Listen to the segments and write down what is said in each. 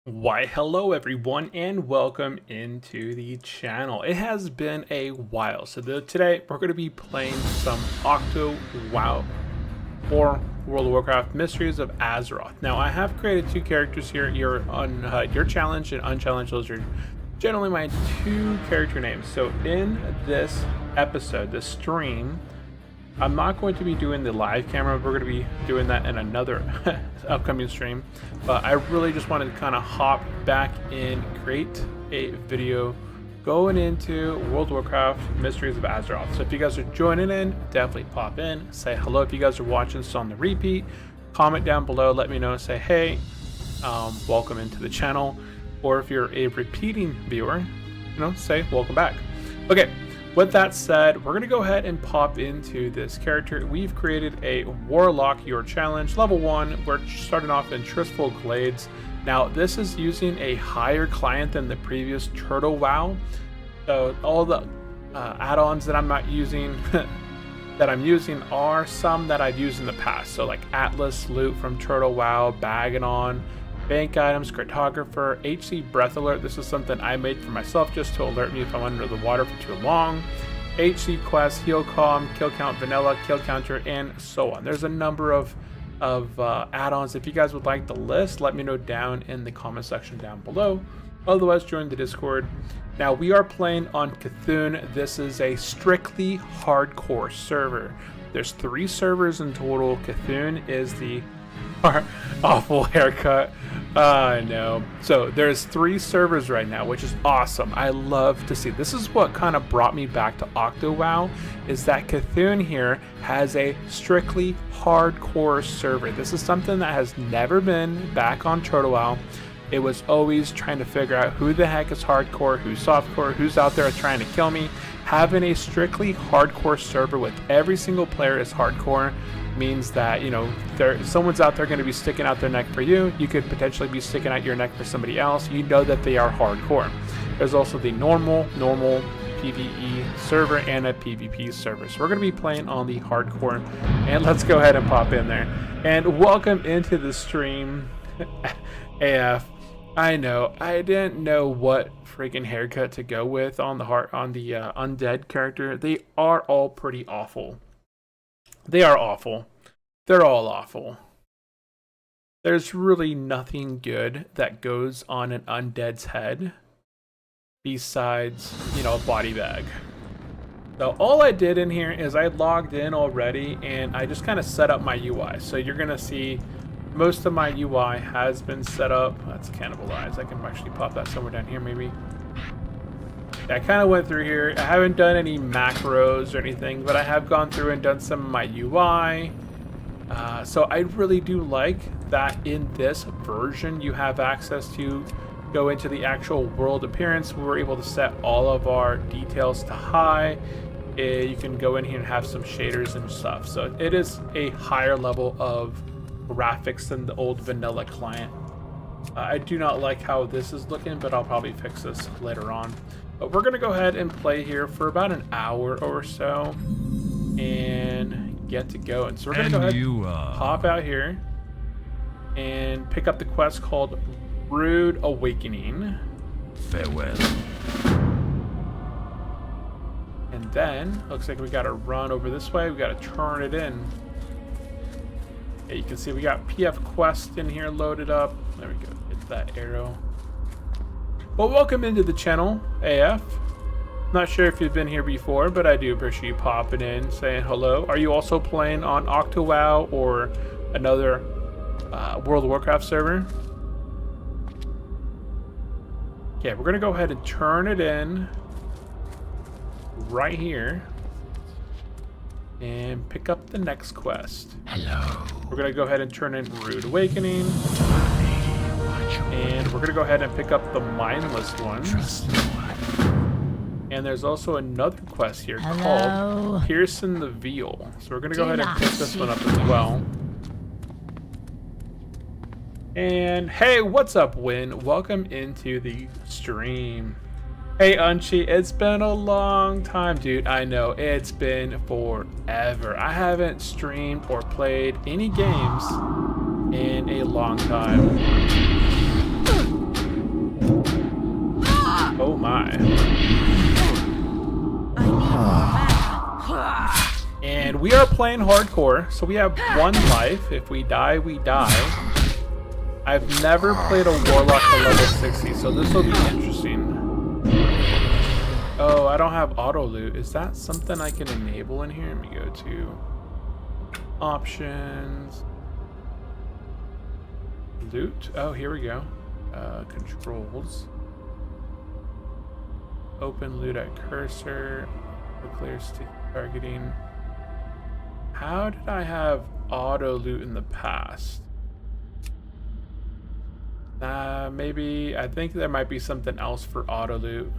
Why, hello everyone, and welcome into the channel. It has been a while, so today we're going to be playing some OctoWoW or World of Warcraft Mysteries of Azeroth. Now, I have created two characters here. Your challenged and unchallenged. Those are generally my two character names. So in this episode, this stream, I'm not going to be doing the live camera. We're going to be doing that in another upcoming stream. But I really just wanted to kind of hop back in, create a video going into World of Warcraft Mysteries of Azeroth. So if you guys are joining in, definitely pop in, say hello. If you guys are watching this on the repeat, comment down below, let me know, say hey, welcome into the channel. Or if you're a repeating viewer, say welcome back. Okay. With that said, we're going to go ahead and pop into this character. We've created a Warlock UI challenge, level 1. We're starting off in Tirisfal Glades. Now, this is using a higher client than the previous OctoWoW. So all the add-ons that I'm not using, that I'm using are some that I've used in the past. So like Atlas loot from OctoWoW, Baganon, bank items, cartographer, HC breath alert. This is something I made for myself just to alert me if I'm under the water for too long. HC quest, heal calm, kill count vanilla, kill counter, and so on. There's a number of add-ons. If you guys would like the list, let me know down in the comment section down below. Otherwise, join the Discord. Now, we are playing on Cthulhu. This is a strictly hardcore server. There's 3 servers in total. Cthulhu is the awful haircut. No. So there's 3 servers right now, which is awesome. I love to see. This is what kind of brought me back to OctoWoW, is that Cthulhu here has a strictly hardcore server. This is something that has never been back on OctoWoW. It was always trying to figure out who the heck is hardcore, who's softcore, who's out there trying to kill me. Having a strictly hardcore server with every single player is hardcore means that, someone's out there going to be sticking out their neck for you. You could potentially be sticking out your neck for somebody else. You know that they are hardcore. There's also the normal PvE server and a PvP server. So we're going to be playing on the hardcore, and let's go ahead and pop in there. And welcome into the stream, AF. I know, I didn't know what freaking haircut to go with on the undead character. They are all pretty awful. They are awful. They're all awful. There's really nothing good that goes on an undead's head besides, a body bag. So all I did in here is I logged in already and I just kind of set up my UI. So you're going to see most of my UI has been set up. That's cannibalized. I can actually pop that somewhere down here maybe. I kind of went through here. I haven't done any macros or anything, but I have gone through and done some of my UI. So I really do like that in this version you have access to go into the actual world appearance. We were able to set all of our details to high. You can go in here and have some shaders and stuff. So it is a higher level of graphics than the old vanilla client. I do not like how this is looking, but I'll probably fix this later on. But we're going to go ahead and play here for about an hour or so and get to go. And so we're going to go ahead and hop out here and pick up the quest called Rude Awakening. Farewell. And then, looks like we got to run over this way. We got to turn it in. Yeah, you can see we got PF Quest in here loaded up. There we go. It's that arrow. Well, welcome into the channel, AF. Not sure if you've been here before, but I do appreciate you popping in, saying hello. Are you also playing on OctoWoW or another World of Warcraft server? Okay, we're going to go ahead and turn it in right here and pick up the next quest. Hello. We're going to go ahead and turn in Rude Awakening. And we're going to go ahead and pick up the mindless one. And there's also another quest here called Piercing the Veil. So we're going to go ahead and pick this one up as well. And hey, what's up, Win? Welcome into the stream. Hey, Unchi, it's been a long time, dude. I know, it's been forever. I haven't streamed or played any games in a long time. die. And we are playing hardcore, so we have 1 life. If we die, we die. I've never played a warlock to level 60, so this will be interesting. Oh, I don't have auto loot. Is that something I can enable in here? Let me go to options. Loot. Oh, here we go. Controls. Open loot at cursor. Clear stick targeting. How did I have auto loot in the past? Maybe, I think there might be something else for auto loot.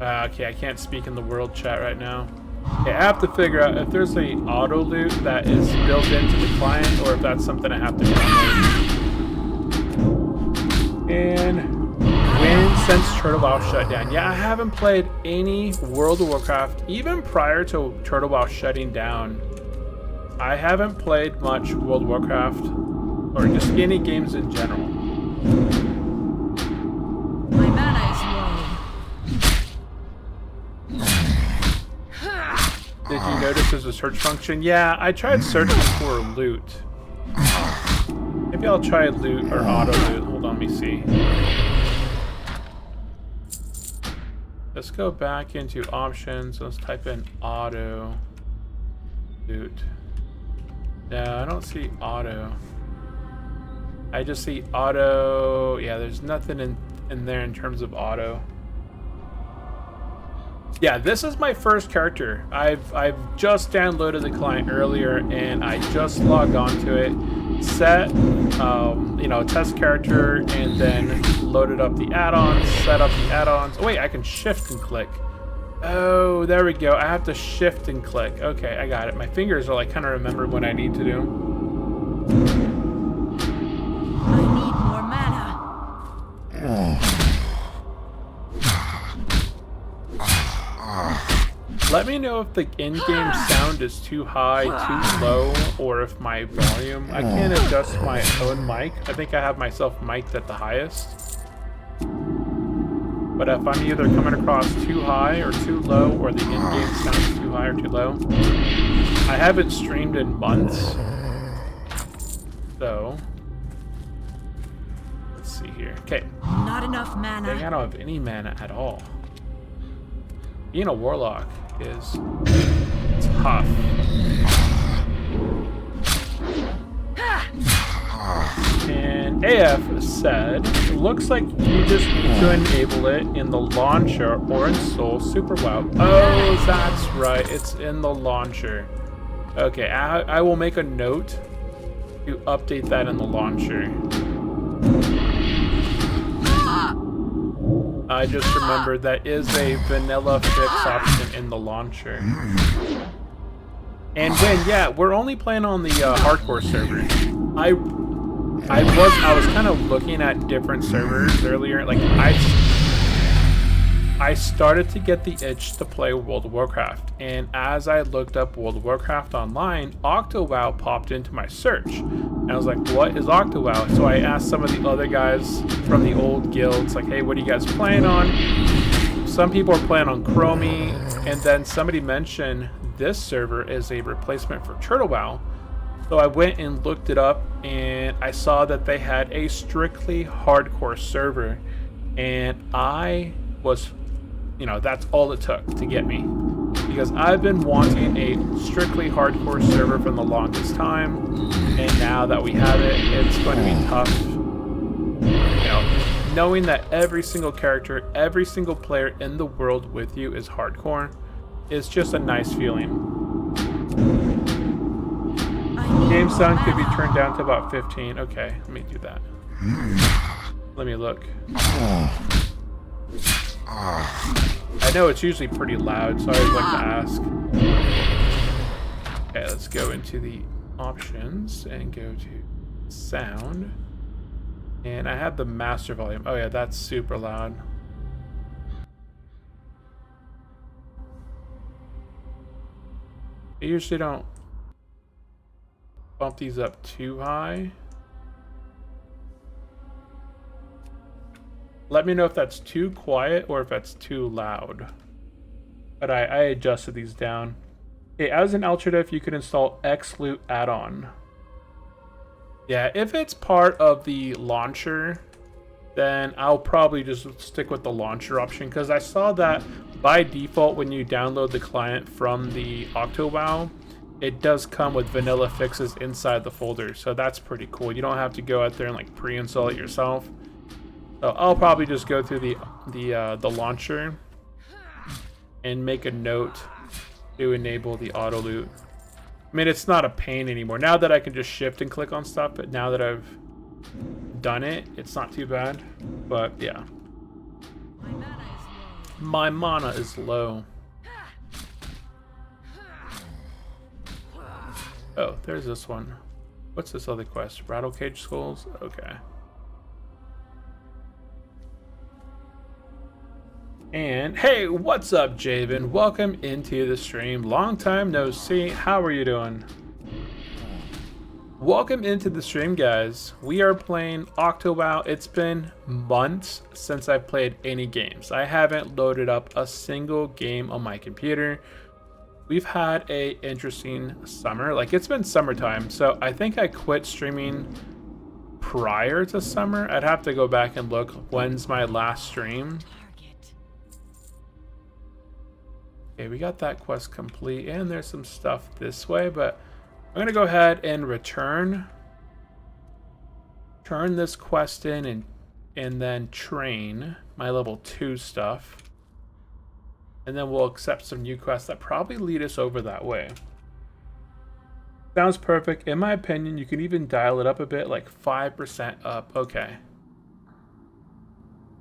Okay, I can't speak in the world chat right now. Okay, I have to figure out if there's a auto loot that is built into the client or if that's something I have to download. And win since OctoWoW shut down. Yeah, I haven't played any World of Warcraft, even prior to OctoWoW shutting down. I haven't played much World of Warcraft, or just any games in general. My mana is low. Did you notice there's a search function? Yeah, I tried searching for loot. Maybe I'll try loot or auto loot. Hold on, let me see. Let's go back into options. Let's type in auto loot. No, I don't see auto. I just see auto. Yeah, there's nothing in there in terms of auto. Yeah, this is my first character. I've just downloaded the client earlier and I just logged onto it, set test character, and then loaded up the add-ons, set up the add-ons. Oh wait, I can shift and click. Oh, there we go. I have to shift and click. Okay, I got it. My fingers are like kind of remember what I need to do. I need more mana. Let me know if the in-game sound is too high, too low, or if my volume... I can't adjust my own mic. I think I have myself mic'd at the highest. But if I'm either coming across too high or too low, or the in-game sound is too high or too low. I haven't streamed in months. So... let's see here. Okay. Not enough mana. Dang, I don't have any mana at all. Being a warlock is tough. And AF said, looks like you just need to enable it in the launcher or install SuperWoW. Oh, that's right. It's in the launcher. Okay, I will make a note to update that in the launcher. I just remembered that is a vanilla fix option in the launcher. And yeah, we're only playing on the hardcore server. I was kind of looking at different servers earlier. Like I started to get the itch to play World of Warcraft, and as I looked up World of Warcraft online, OctoWoW popped into my search. And I was like, what is OctoWoW? So I asked some of the other guys from the old guilds, like, hey, what are you guys playing on? Some people are playing on Chromie, and then somebody mentioned this server is a replacement for OctoWoW. So I went and looked it up, and I saw that they had a strictly hardcore server, and I was, that's all it took to get me. Because I've been wanting a strictly hardcore server for the longest time, and now that we have it, it's going to be tough. Knowing that every single character, every single player in the world with you is hardcore, is just a nice feeling. Game sound could be turned down to about 15. Okay, let me do that. Let me look. I know it's usually pretty loud, so I always like to ask. Okay, let's go into the options and go to sound. And I have the master volume. Oh yeah, that's super loud. I usually don't bump these up too high. Let me know if that's too quiet or if that's too loud. But I adjusted these down. Okay, as an alternative, you could install XLoot add-on. Yeah, if it's part of the launcher, then I'll probably just stick with the launcher option, because I saw that by default when you download the client from the OctoWoW, it does come with vanilla fixes inside the folder, so that's pretty cool. You don't have to go out there and like pre-install it yourself. So I'll probably just go through the launcher and make a note to enable the auto loot. I mean, it's not a pain anymore now that I can just shift and click on stuff, but now that I've done it, it's not too bad. But yeah, my mana is low. Oh, there's this one. What's this other quest? Rattle cage skulls? Okay. And hey, what's up, Javen? Welcome into the stream. Long time no see. How are you doing? Welcome into the stream, guys. We are playing OctoWoW. It's been months since I've played any games. I haven't loaded up a single game on my computer. We've had a interesting summer. Like, it's been summertime, so I think I quit streaming prior to summer. I'd have to go back and look when's my last stream. Okay, we got that quest complete, and there's some stuff this way, but I'm gonna go ahead and turn this quest in and then train my level 2 stuff. And then we'll accept some new quests that probably lead us over that way. Sounds perfect. In my opinion, you can even dial it up a bit, like 5% up. Okay.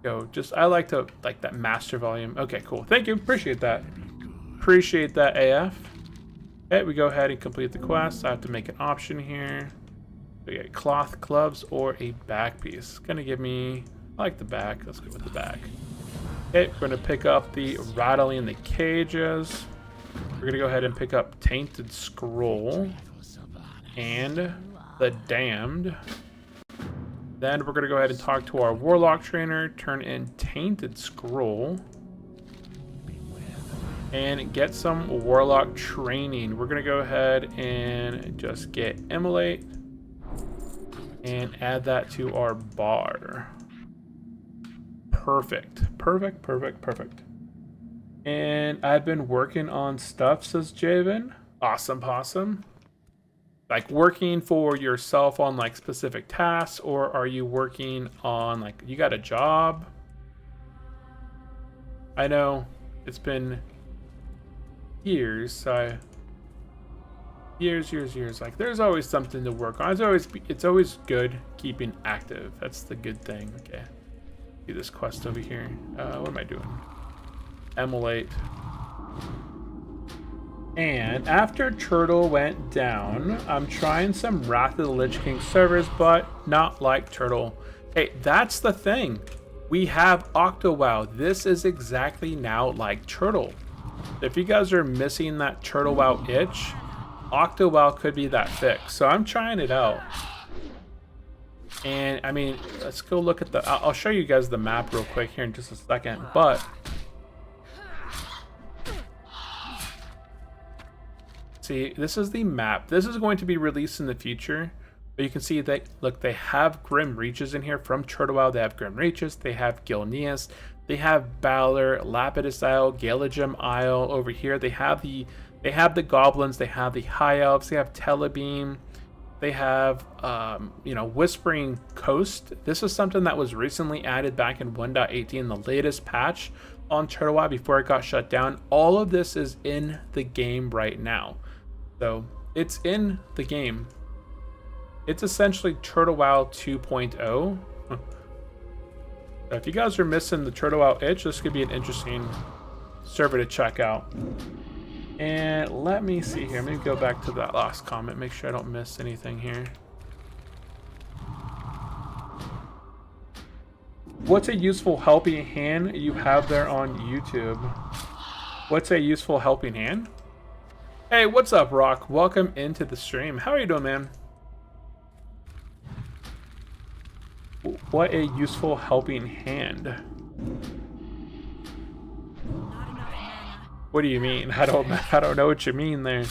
Go. I like that master volume. Okay, cool. Thank you. Appreciate that. Appreciate that AF. Okay, we go ahead and complete the quest. I have to make an option here. We get cloth gloves or a back piece. Gonna give me, I like the back. Let's go with the back. Okay, we're gonna pick up the rattling the cages. We're gonna go ahead and pick up tainted scroll and the damned. Then we're gonna go ahead and talk to our warlock trainer, turn in tainted scroll, and get some warlock training. We're gonna go ahead and just get immolate and add that to our bar. Perfect. Perfect, perfect, perfect. And I've been working on stuff, says Javen. Awesome possum. Like working for yourself on like specific tasks, or are you working on like, you got a job? I know it's been years, years. Like, there's always something to work on. It's always good keeping active. That's the good thing. Okay, do this quest over here. What am I doing? Immolate. And after Turtle went down, I'm trying some Wrath of the Lich King servers, but not like Turtle. Hey, that's the thing. We have OctoWoW. This is exactly now like Turtle. If you guys are missing that Turtle WoW itch, OctoWoW could be that fix. So I'm trying it out. And I mean, let's go look at I'll show you guys the map real quick here in just a second, but see, this is the map. This is going to be released in the future. But you can see that, look, they have Grim Reaches in here from Turtle WoW. They have Grim Reaches, they have Gilneas, they have Balor, Lapidus Isle, Galagem Isle over here. They have the goblins, they have the high elves, they have Telebeam, they have Whispering Coast. This is something that was recently added back in 1.18, the latest patch on Turtle WoW before it got shut down. All of this is in the game right now. So it's in the game. It's essentially Turtle WoW 2.0. If you guys are missing the Turtle WoW itch, this could be an interesting server to check out. And let me see here. Let me go back to that last comment, make sure I don't miss anything here. What's a useful helping hand you have there on YouTube? What's a useful helping hand? Hey, what's up, Rock? Welcome into the stream. How are you doing, man? What a useful helping hand. Not enough mana. What do you mean? I don't know what you mean there.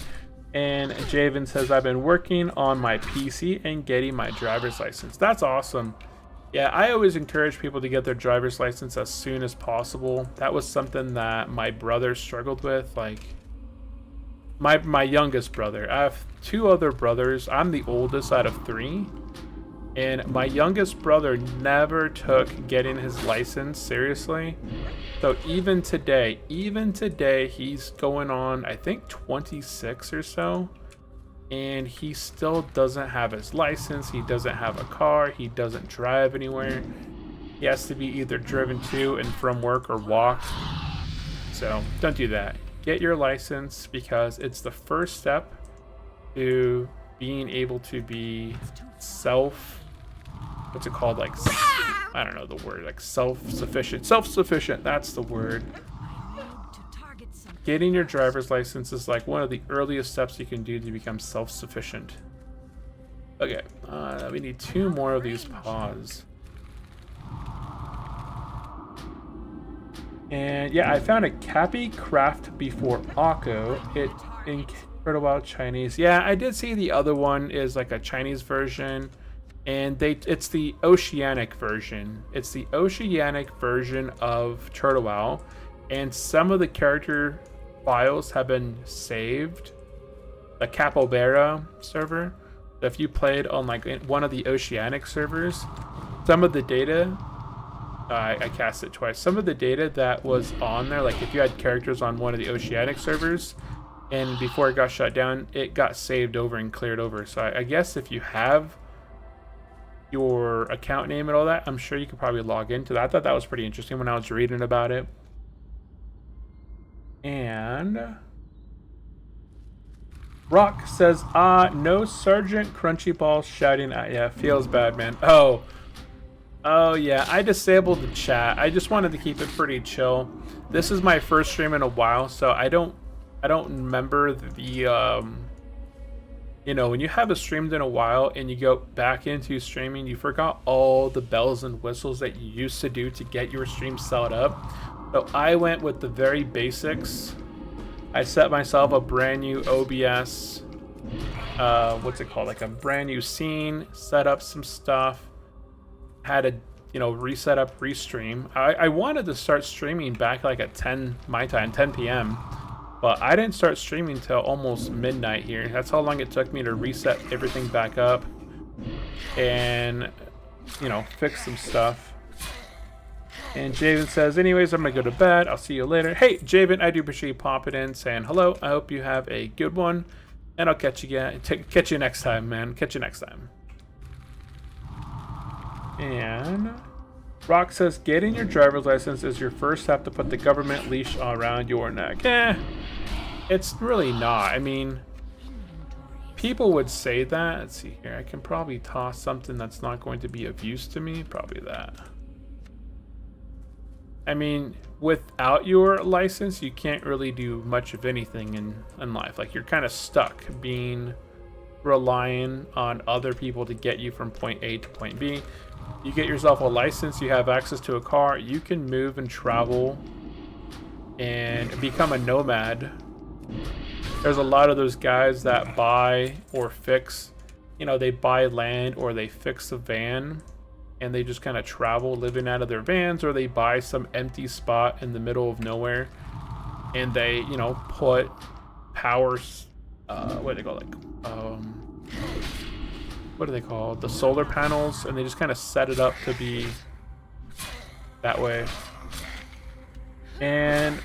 And Javen says, I've been working on my PC and getting my driver's license. That's awesome. Yeah, I always encourage people to get their driver's license as soon as possible. That was something that my brother struggled with. Like, my youngest brother. I have 2 other brothers. I'm the oldest out of 3. And my youngest brother never took getting his license seriously. So even today, he's going on, I think, 26 or so. And he still doesn't have his license. He doesn't have a car. He doesn't drive anywhere. He has to be either driven to and from work or walk. So don't do that. Get your license because it's the first step to being able to be what's it called? Like, I don't know the word, like self-sufficient. Self-sufficient, that's the word. I need to target some. Getting your driver's license is like one of the earliest steps you can do to become self-sufficient. Okay, we need 2 more of these paws. And yeah, I found a Cappy Craft before Akko. It in OctoWoW Chinese. Yeah, I did see the other one is like a Chinese version. And it's the Oceanic version. It's the Oceanic version of OctoWoW, and some of the character files have been saved. The Capybara server. So if you played on like one of the Oceanic servers, some of the data, I cast it twice. Some of the data that was on there, like if you had characters on one of the Oceanic servers, and before it got shut down, it got saved over and cleared over. So I guess if you have your account name and all that, I'm sure you could probably log into that. I thought that was pretty interesting when I was reading about it. And Rock says, no Sergeant Crunchyballs shouting at ya. Feels bad, man. Oh yeah, I disabled the chat. I just wanted to keep it pretty chill. This is my first stream in a while, so I don't remember the you know, when you haven't streamed in a while and you go back into streaming, you forgot all the bells and whistles that you used to do to get your stream set up. So I went with the very basics. I set myself a brand new OBS, what's it called? Like a brand new scene, set up some stuff, had a, you know, reset up, restream. I wanted to start streaming back like at 10 my time, 10 p.m. But I didn't start streaming till almost midnight here. That's how long it took me to reset everything back up and, you know, fix some stuff. And Javen says, anyways, I'm going to go to bed. I'll see you later. Hey, Javen, I do appreciate you popping in, saying hello. I hope you have a good one. And I'll catch you next time, man. Catch you next time. And Rock says, getting your driver's license is your first step to put the government leash around your neck. It's really not. I mean, people would say that. Let's see here. I can probably toss something that's not going to be of use to me. Probably that. I mean, without your license, you can't really do much of anything in life. Like, you're kind of stuck relying on other people to get you from point A to point B. You get yourself a license, you have access to a car, you can move and travel and become a nomad. There's a lot of those guys that buy or fix, you know, they buy land or they fix a van and they just kind of travel living out of their vans, or they buy some empty spot in the middle of nowhere and they, you know, put powers, what do they call it? What are they called? The solar panels, and they just kind of set it up to be that way. And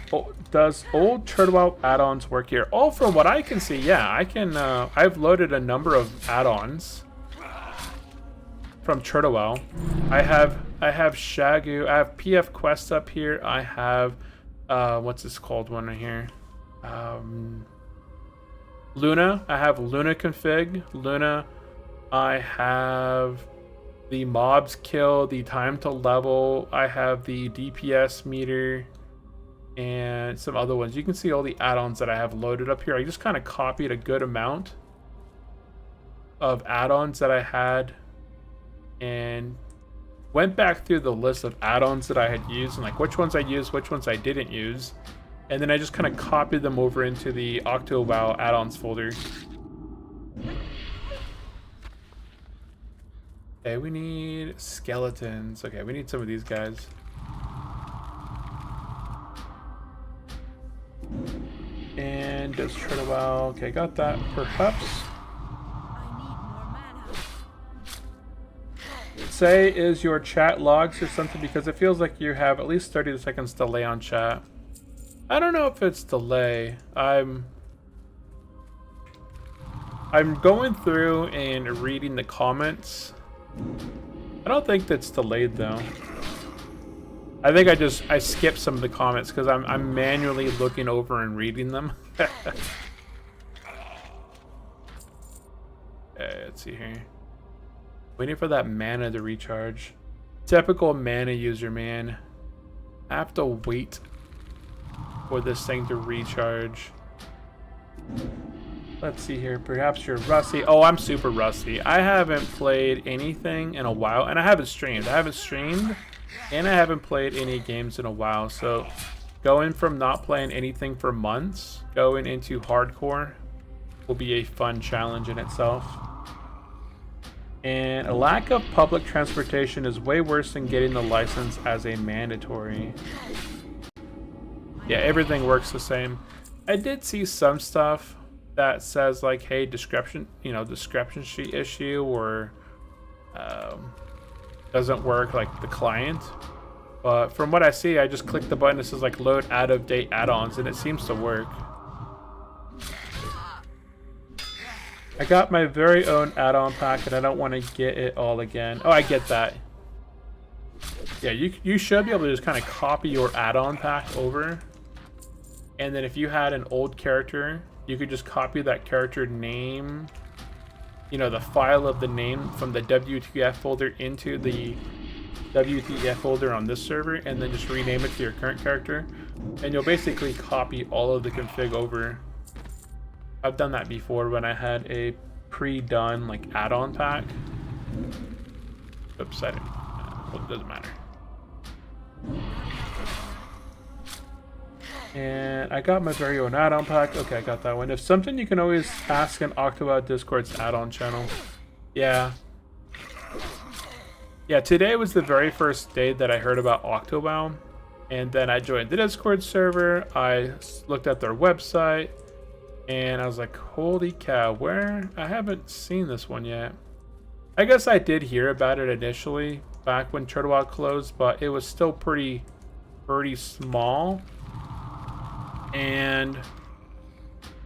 does old OctoWoW add-ons work here? Oh, from what I can see, yeah, I can. I've loaded a number of add-ons from OctoWoW. I have Shagu. I have PF Quest up here. I have what's this called one right here? Luna. I have Luna config. Luna. I have the mobs kill, the time to level. I have the DPS meter. and some other ones. You can see all the add-ons that I have loaded up here. I just kind of copied a good amount of add-ons that I had and went back through the list of add-ons that I had used and like which ones I used, which ones I didn't use. And then I just kind of copied them over into the OctoWoW add-ons folder. Okay, we need skeletons. Okay, we need some of these guys. And just TriLWoW. Okay, got that. Perhaps. I need more mana. Say, is your chat logs or something? Because it feels like you have at least 30 seconds delay on chat. I don't know if it's delay. I'm going through and reading the comments. I don't think that's delayed though. I think I skipped some of the comments because I'm manually looking over and reading them. Okay, let's see here. Waiting for that mana to recharge. Typical mana user, man. I have to wait for this thing to recharge. Let's see here. Perhaps you're rusty. Oh, I'm super rusty. I haven't played anything in a while, and I haven't streamed. And I haven't played any games in a while. So going from not playing anything for months, going into hardcore will be a fun challenge in itself. And a lack of public transportation is way worse than getting the license as a mandatory. Yeah, everything works the same. I did see some stuff that says like, hey, discrepancy issue, or doesn't work like the client. But from what I see, I just click the button that says like load out of date add-ons and it seems to work. I got my very own add-on pack and I don't want to get it all again. Oh, I get that. Yeah, you should be able to just kind of copy your add-on pack over. And then if you had an old character, you could just copy that character name, the file of the name from the WTF folder into the WTF folder on this server, and then just rename it to your current character. And you'll basically copy all of the config over. I've done that before when I had a pre-done like add-on pack. Oops, I didn't. Well, it doesn't matter. And I got my very own add-on pack. Okay, I got that one. If something you can always ask in OctoWoW Discord's add-on channel. Yeah. Yeah, today was the very first day that I heard about OctoWoW. And then I joined the Discord server. I looked at their website. And I was like, holy cow, where? I haven't seen this one yet. I guess I did hear about it initially, back when TriLWoW closed, but it was still pretty small. And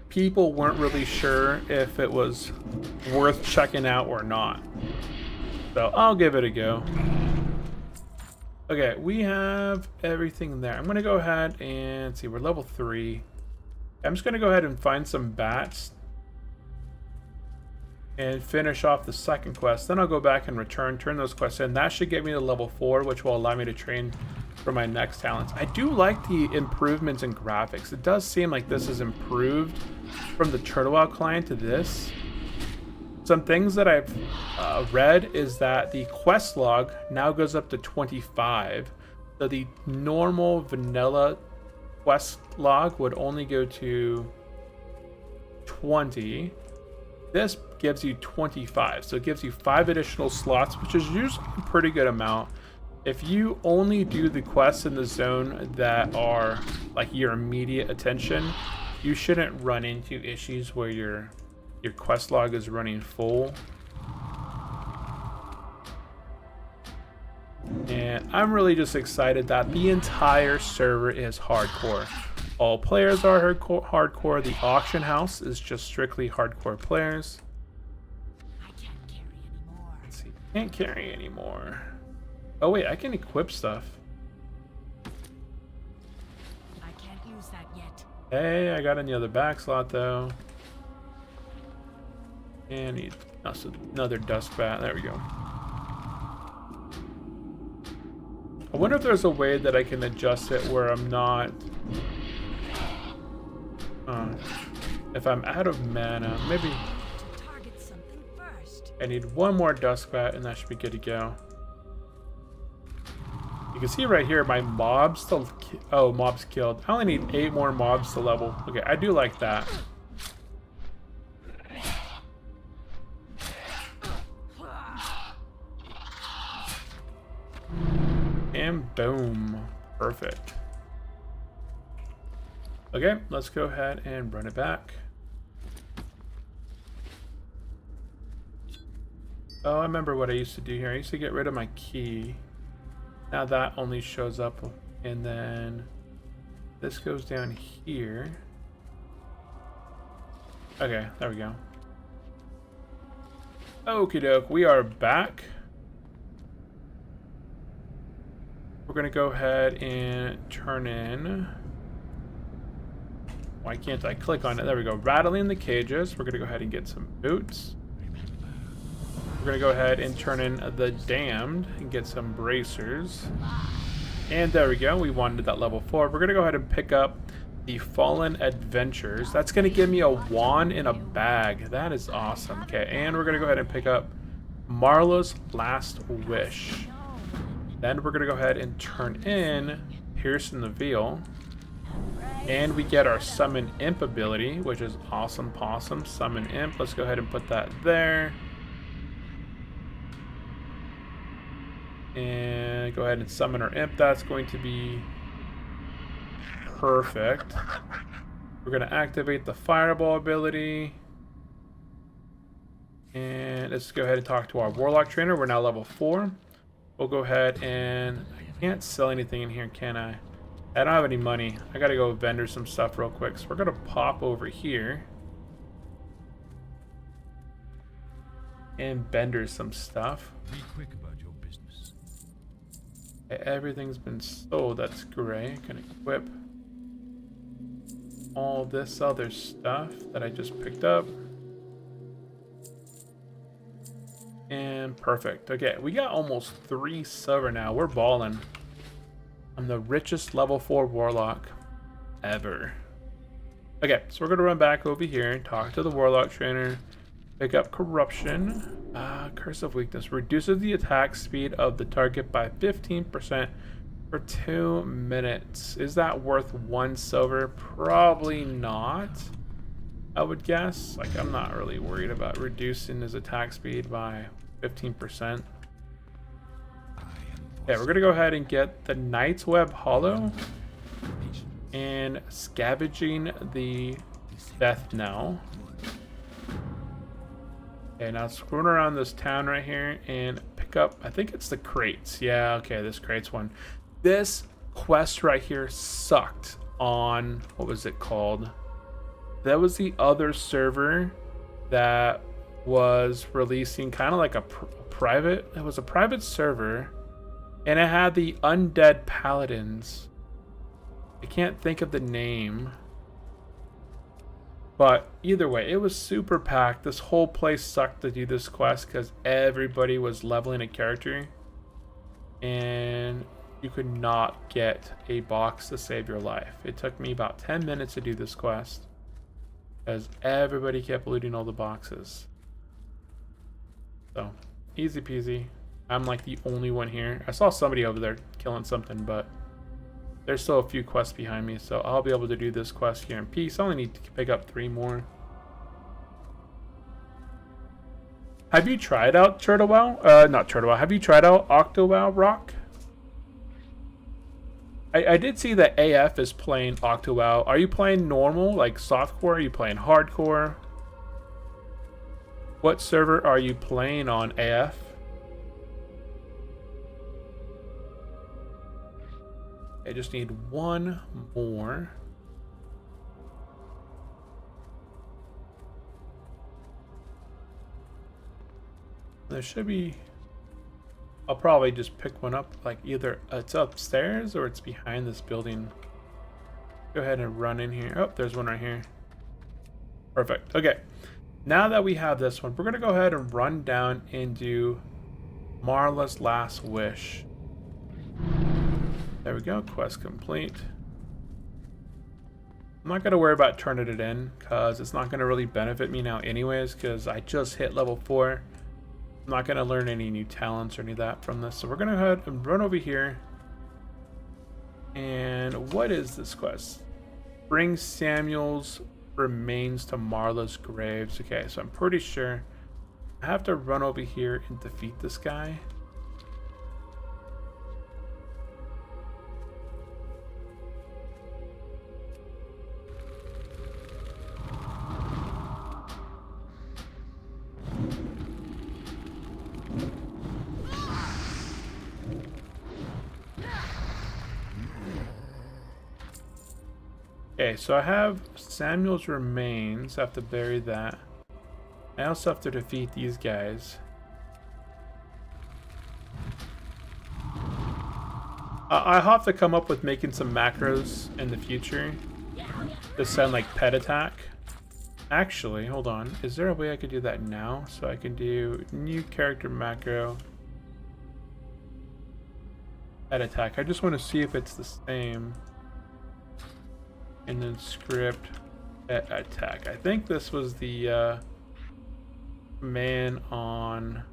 people weren't really sure if it was worth checking out or not. So I'll give it a go. Okay, we have everything there. I'm going to go ahead and see, we're level 3. I'm just going to go ahead and find some bats and finish off the second quest. Then I'll go back and turn those quests in. That should get me to level 4, which will allow me to train for my next talents. I do like the improvements in graphics. It does seem like this is improved from the TriLWoW client to this. Some things that I've read is that the quest log now goes up to 25. So the normal vanilla quest log would only go to 20. This gives you 25, so it gives you 5 additional slots, which is usually a pretty good amount. If you only do the quests in the zone that are like your immediate attention, you shouldn't run into issues where your quest log is running full. And I'm really just excited that the entire server is hardcore. All players are hardcore. The auction house is just strictly hardcore players. I can't carry anymore. Let's see. Can't carry anymore. Oh wait, I can equip stuff. I can't use that yet. Hey, I got another back slot though. And need another dust bat. There we go. I wonder if there's a way that I can adjust it where I'm not... if I'm out of mana, maybe... Target something first. I need one more Dusk Bat and that should be good to go. You can see right here, my mobs still... Oh, mobs killed. I only need 8 more mobs to level. Okay, I do like that. And boom. Perfect. Okay, let's go ahead and run it back. Oh, I remember what I used to do here. I used to get rid of my key. Now that only shows up, and then this goes down here. Okay, there we go. Okie doke, we are back. We're gonna go ahead and turn in. Why can't I click on it? There we go. Rattling the cages. We're gonna go ahead and get some boots. We're gonna go ahead and turn in the damned and get some bracers. And there we go. We wanted that level 4. We're gonna go ahead and pick up the Fallen Adventures. That's gonna give me a wand in a bag. That is awesome. Okay, and we're gonna go ahead and pick up Marla's Last Wish. Then we're gonna go ahead and turn in Pierce in the Veil. And we get our Summon Imp ability, which is awesome possum. Summon Imp. Let's go ahead and put that there. And go ahead and summon our Imp. That's going to be perfect. We're going to activate the Fireball ability. And let's go ahead and talk to our Warlock trainer. We're now level 4. We'll go ahead and... I can't sell anything in here, can I? I don't have any money. I gotta go vendor some stuff real quick. So we're gonna pop over here. And vendor some stuff. Be quick about your business. Okay, everything's been sold. That's great. Gonna equip all this other stuff that I just picked up. And perfect. Okay, we got almost 3 silver now. We're balling. I'm the richest level 4 warlock ever. Okay, so we're gonna run back over here and talk to the warlock trainer. Pick up corruption. Curse of weakness reduces the attack speed of the target by 15% for 2 minutes. Is that worth 1 silver? Probably not. I would guess. Like, I'm not really worried about reducing his attack speed by 15%. Okay, we're gonna go ahead and get the Knight's Web Hollow and scavenging the Death Knell. Okay, now screwing around this town right here and pick up, I think it's the crates. Yeah, okay, this crates one. This quest right here sucked on, what was it called? That was the other server that was releasing kind of like a private, it was a private server. And it had the Undead Paladins. I can't think of the name. But either way, it was super packed. This whole place sucked to do this quest because everybody was leveling a character. And you could not get a box to save your life. It took me about 10 minutes to do this quest. Because everybody kept looting all the boxes. So, easy peasy. I'm like the only one here. I saw somebody over there killing something, but there's still a few quests behind me, so I'll be able to do this quest here in peace. I only need to pick up 3 more. Have you tried out TurtleWoW? Not TurtleWoW. Have you tried out OctoWoW Rock? I did see that AF is playing OctoWoW. Are you playing normal, like softcore? Are you playing hardcore? What server are you playing on, AF? I just need 1 more. There should be... I'll probably just pick one up, like either it's upstairs or it's behind this building. Go ahead and run in here. Oh, there's one right here. Perfect. Okay. Now that we have this one, we're going to go ahead and run down and do Marla's Last Wish. There we go, quest complete. I'm not going to worry about turning it in, because it's not going to really benefit me now anyways, because I just hit level 4. I'm not going to learn any new talents or any of that from this. So we're going to go ahead and run over here. And what is this quest? Bring Samuel's remains to Marla's graves. Okay, so I'm pretty sure I have to run over here and defeat this guy. Okay, so I have Samuel's remains. I have to bury that. I also have to defeat these guys. I'll have to come up with making some macros in the future to send like pet attack. Actually, hold on. Is there a way I could do that now? So I can do new character macro. Pet attack. I just want to see if it's the same. And then script attack. I think this was the man on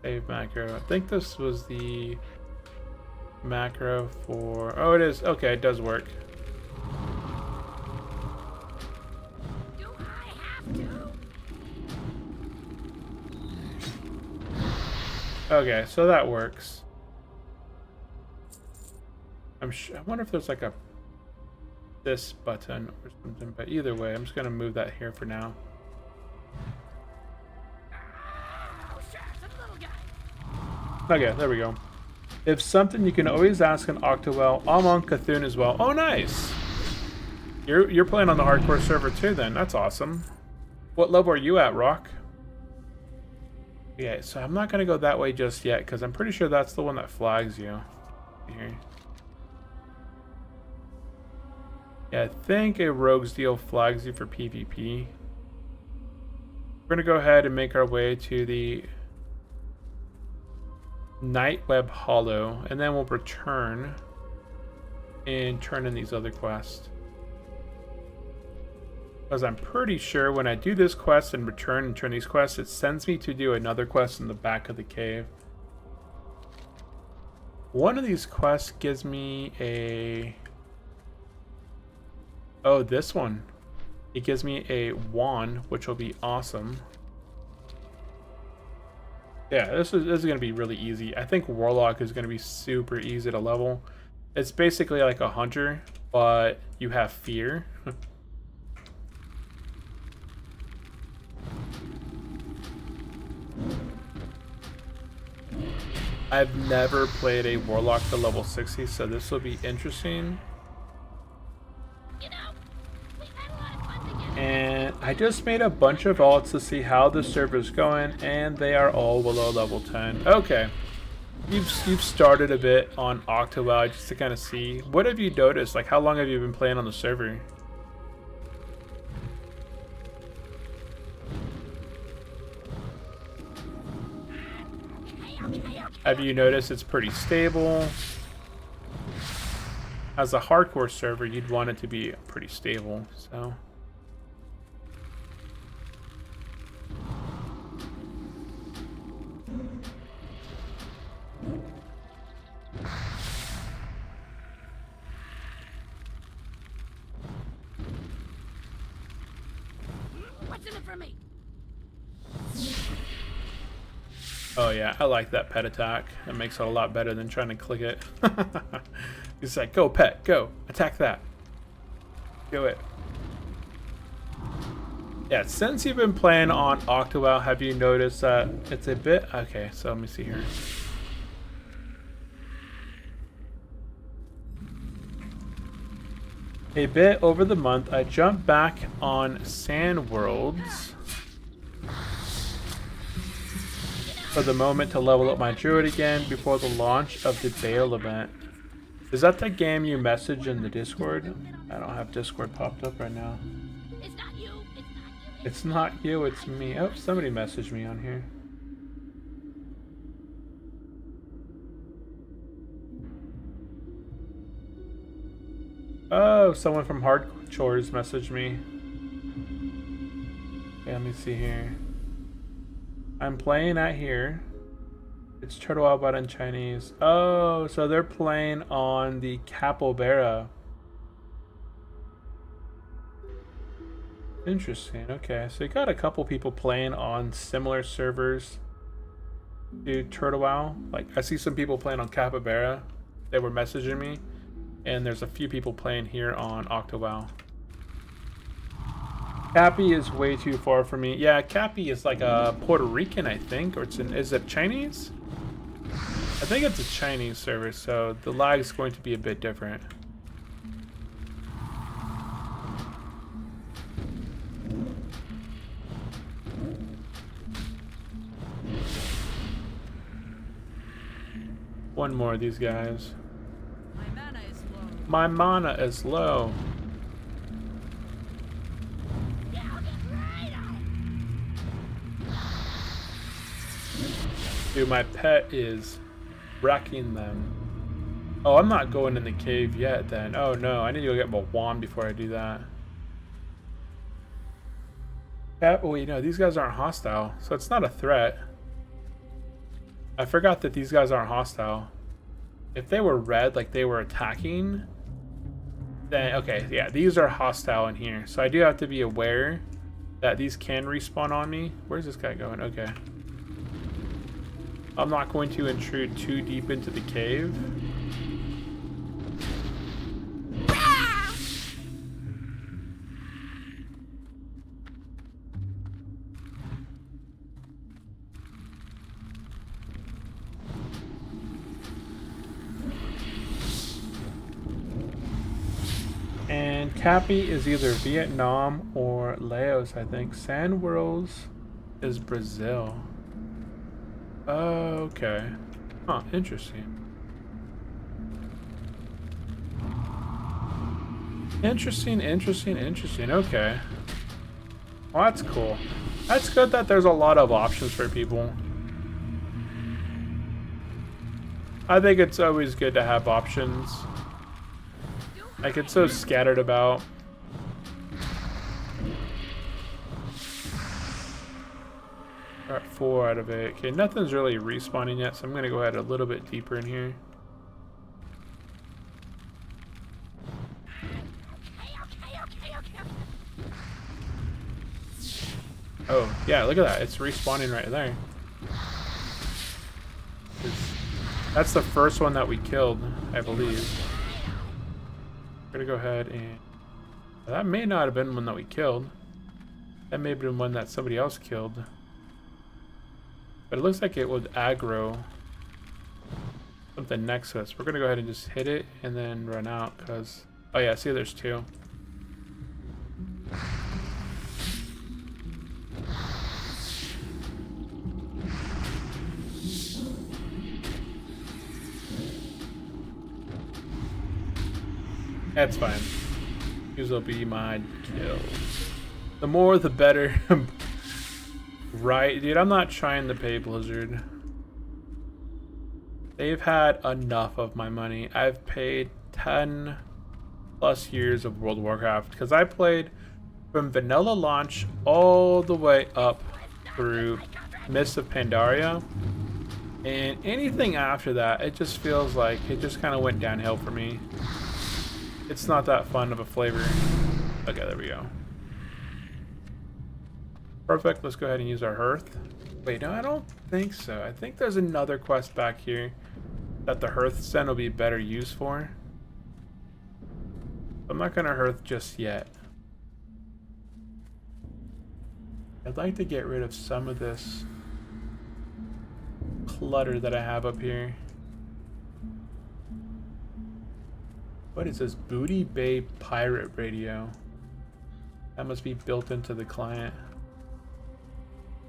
save macro. I think this was the macro for, oh it is, okay, it does work. Do I have to? Okay, so that works. I wonder if there's like a this button or something, but either way, I'm just gonna move that here for now. Oh, sure, some little guy. Okay, there we go. If something you can always ask an OctoWoW. I'm on Cthulhu as well. Oh, nice. You're playing on the hardcore server too, then. That's awesome. What level are you at, Rock? Yeah, so I'm not gonna go that way just yet because I'm pretty sure that's the one that flags you. Here. Yeah, I think a rogue's deal flags you for PvP. We're gonna go ahead and make our way to the Nightweb Hollow, and then we'll return and turn in these other quests. Because I'm pretty sure when I do this quest and return and turn these quests, it sends me to do another quest in the back of the cave. One of these quests gives me a... Oh, this one. It gives me a wand, which will be awesome. Yeah, this is going to be really easy. I think Warlock is going to be super easy to level. It's basically like a hunter, but you have fear. I've never played a Warlock to level 60, so this will be interesting. And I just made a bunch of alts to see how the server's going, and they are all below level 10. Okay. You've started a bit on OctoWoW just to kind of see. What have you noticed? Like, how long have you been playing on the server? Have you noticed it's pretty stable? As a hardcore server, you'd want it to be pretty stable, so... What's in it for me? Oh yeah, I like that pet attack. It makes it a lot better than trying to click it. It's like, go pet, go, attack that. Do it. Yeah, since you've been playing on OctoWoW, have you noticed that it's a bit... Okay, so let me see here. A bit over the month, I jumped back on Sand Worlds for the moment to level up my druid again before the launch of the Bale event. Is that the game you messaged in the Discord? I don't have Discord popped up right now. It's not you. It's not you, it's me. Oh, somebody messaged me on here. Oh, someone from Hardcore's messaged me. Okay, let me see here. I'm playing at here. It's Turtle Outbound in Chinese. Oh, so they're playing on the Capybara. Interesting. Okay, so you got a couple people playing on similar servers to Turtle WoW. Like, I see some people playing on Capybara. They were messaging me. And there's a few people playing here on OctoWoW. Cappy is way too far for me. Yeah, Cappy is like a Puerto Rican, I think. Or is it Chinese? I think it's a Chinese server, so the lag is going to be a bit different. One more of these guys. My mana is low. My mana is low. Yeah, I'll get right on it. Dude, my pet is wrecking them. Oh, I'm not going in the cave yet then. Oh no, I need to go get my wand before I do that. Oh wait, no, these guys aren't hostile, so it's not a threat. I forgot that these guys aren't hostile. If they were red, like they were attacking, then okay, yeah, these are hostile in here. So I do have to be aware that these can respawn on me. Where's this guy going? Okay. I'm not going to intrude too deep into the cave. And Cappy is either Vietnam or Laos, I think. Sand Worlds is Brazil. Okay. Huh, interesting. Interesting. Okay. Well, that's cool. That's good that there's a lot of options for people. I think it's always good to have options. Like, it's so scattered about. Alright, 4 out of 8. Okay, nothing's really respawning yet, so I'm gonna go ahead a little bit deeper in here. Okay. Oh, yeah, look at that. It's respawning right there. That's the first one that we killed, I believe. We're gonna go ahead and... That may not have been one that we killed. That may have been one that somebody else killed. But it looks like it would aggro something next to us. We're gonna go ahead and just hit it and then run out because... Oh yeah, see there's 2. That's fine. These will be my kills. The more the better. Right, dude, I'm not trying to pay Blizzard. They've had enough of my money. I've paid 10 plus years of World of Warcraft because I played from vanilla launch all the way up through Mists of Pandaria. And anything after that, it just feels like it just kind of went downhill for me. It's not that fun of a flavor. Okay, there we go. Perfect, let's go ahead and use our hearth. Wait, no, I don't think so. I think there's another quest back here that the hearth stand will be better used for. I'm not gonna hearth just yet. I'd like to get rid of some of this clutter that I have up here. What is this? Booty Bay Pirate Radio. That must be built into the client.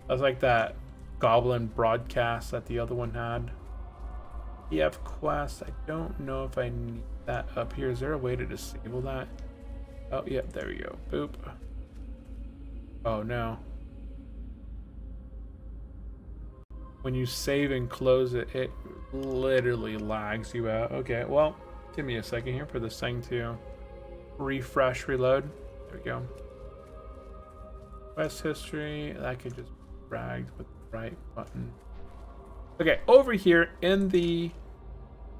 That's like that Goblin broadcast that the other one had. EF quest. I don't know if I need that up here. Is there a way to disable that? Oh, yep, there we go. Boop. Oh, no. When you save and close it, it literally lags you out. Okay, well, give me a second here for this thing to refresh, reload. There we go. Quest history, that could just be dragged with the right button. Okay, over here in the...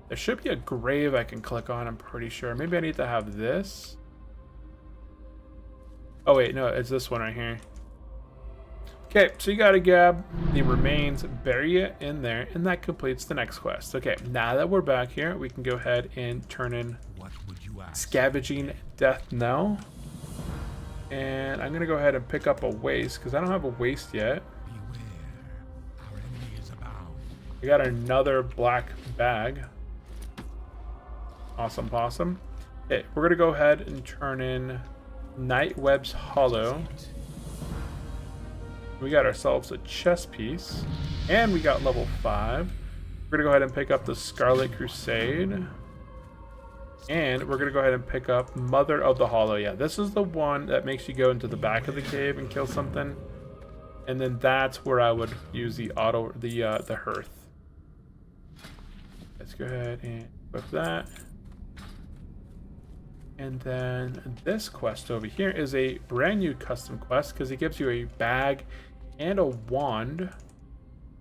There should be a grave I can click on, I'm pretty sure. Maybe I need to have this. Oh wait, no, it's this one right here. Okay, so you gotta grab the remains, bury it in there, and that completes the next quest. Okay, now that we're back here, we can go ahead and turn in What would you ask? Scavenging Death Knell. And I'm gonna go ahead and pick up a waste, because I don't have a waste yet. Beware, our enemy is abound. We got another black bag. Awesome possum. Okay, we're gonna go ahead and turn in Nightweb's Hollow. We got ourselves a chest piece, and we got level 5. We're gonna go ahead and pick up the Scarlet Crusade, and we're gonna go ahead and pick up Mother of the Hollow. Yeah, this is the one that makes you go into the back of the cave and kill something, and then that's where I would use the hearth. Let's go ahead and equip that. And then this quest over here is a brand new custom quest because it gives you a bag and a wand.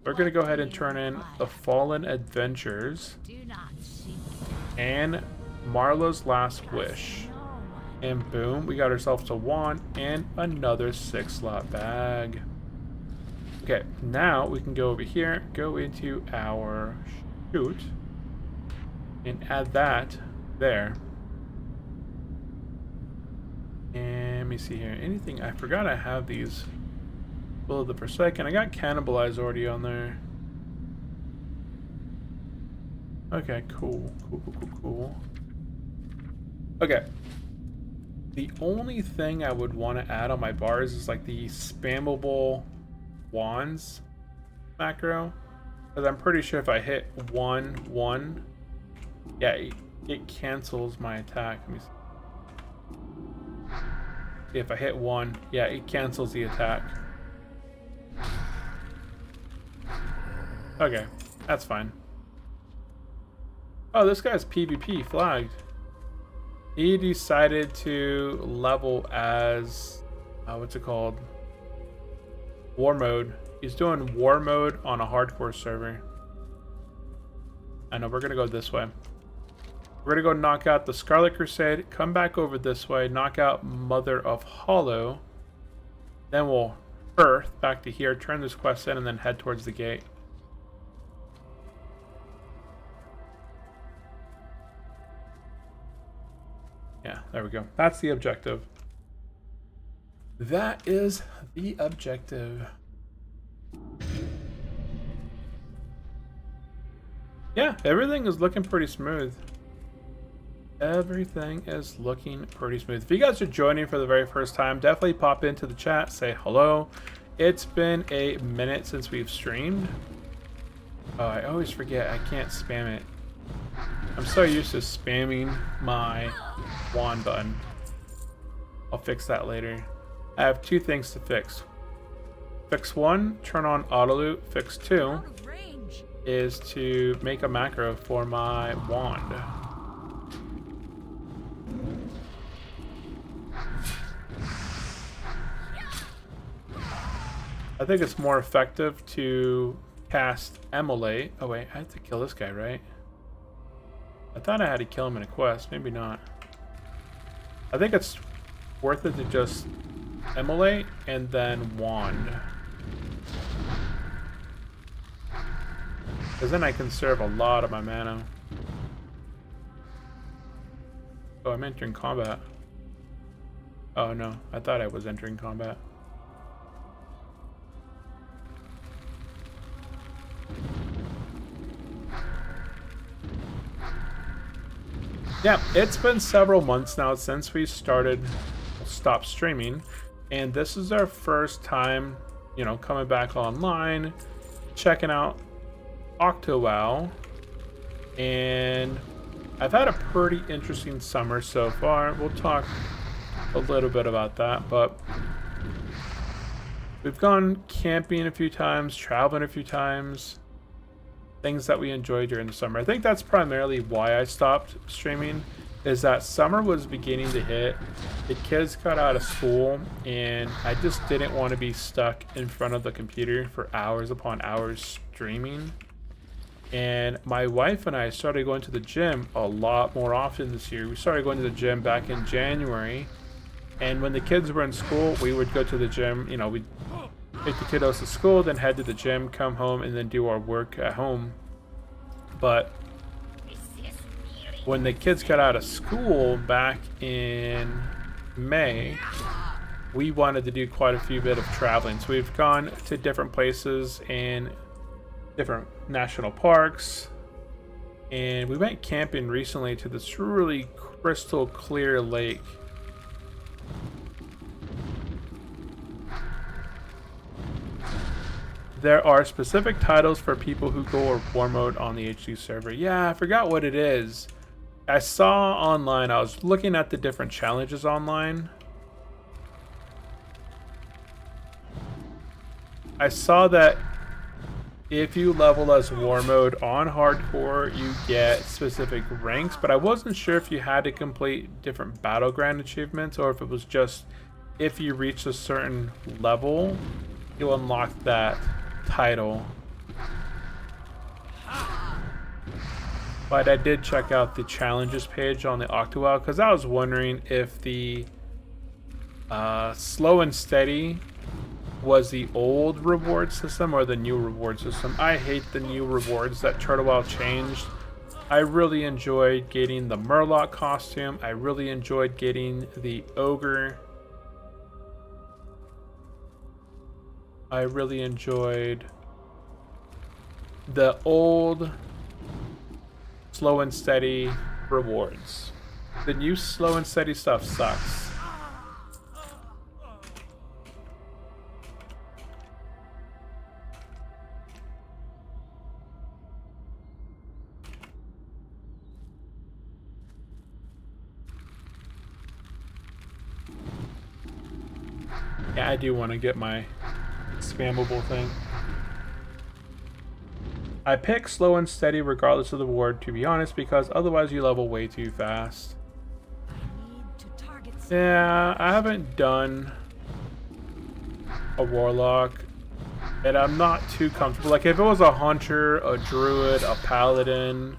We're going to go ahead and turn in the Fallen Adventures Do not seek and Marla's Last Wish. And boom, we got ourselves a wand and another 6-slot bag. Okay, now we can go over here, go into our chute, and add that there. And let me see here. Anything? I forgot I have these. Will of the Forsaken. I got Cannibalize already on there. Okay, cool. Cool. Okay. The only thing I would want to add on my bars is like the spammable wands macro. Because I'm pretty sure if I hit 1, yeah, it cancels my attack. Let me see. If I hit 1, yeah, it cancels the attack. Okay, that's fine. Oh, this guy's PvP flagged. He decided to level as, what's it called? War mode. He's doing war mode on a hardcore server. I know, we're gonna go this way. We're gonna go knock out the Scarlet Crusade, come back over this way, knock out Mother of Hollow. Then we'll earth back to here, turn this quest in, and then head towards the gate. Yeah, there we go. That's the objective. That is the objective. Yeah, everything is looking pretty smooth. Everything is looking pretty smooth. If you guys are joining for the very first time, definitely pop into the chat, say hello. It's been a minute since we've streamed. Oh, I always forget I can't spam it. I'm so used to spamming my wand button. I'll fix that later. I have 2 things to fix. Fix 1, turn on auto loot. Fix 2 out of range. is to make a macro for my wand. I think it's more effective to cast Immolate. Oh wait, I have to kill this guy, right? I thought I had to kill him in a quest. Maybe not. I think it's worth it to just Immolate and then wand. Because then I can conserve a lot of my mana. Oh, I'm entering combat. Oh no, I thought I was entering combat. Yeah, it's been several months now since we stopped streaming, and this is our first time, you know, coming back online, checking out OctoWoW, and I've had a pretty interesting summer so far. We'll talk a little bit about that, but we've gone camping a few times, traveling a few times. Things that we enjoyed during the summer. I think that's primarily why I stopped streaming, is that summer was beginning to hit. The kids got out of school, and I just didn't want to be stuck in front of the computer for hours upon hours streaming. And my wife and I started going to the gym a lot more often this year. We started going to the gym back in January. And when the kids were in school, we would go to the gym. You know, we'd take the kiddos to school, then head to the gym, come home, and then do our work at home. But when the kids got out of school back in May, we wanted to do quite a few bit of traveling. So we've gone to different places in different national parks, and we went camping recently to this really crystal clear lake. There are specific titles for people who go war mode on the HD server. Yeah, I forgot what it is. I saw online, I was looking at the different challenges online. I saw that if you level as war mode on hardcore, you get specific ranks, but I wasn't sure if you had to complete different battleground achievements or if it was just if you reach a certain level, you'll unlock that title. But I did check out the challenges page on the OctoWoW because I was wondering if the slow and steady was the old reward system or the new reward system. I hate the new rewards that TurtleWoW changed. I really enjoyed getting the Murloc costume. I really enjoyed getting the Ogre. I really enjoyed the old slow and steady rewards. The new slow and steady stuff sucks. Yeah, I do want to get my spammable thing. I pick slow and steady regardless of the reward, to be honest, because otherwise you level way too fast. Yeah, I haven't done a warlock, and I'm not too comfortable. Like, if it was a hunter, a druid, a paladin,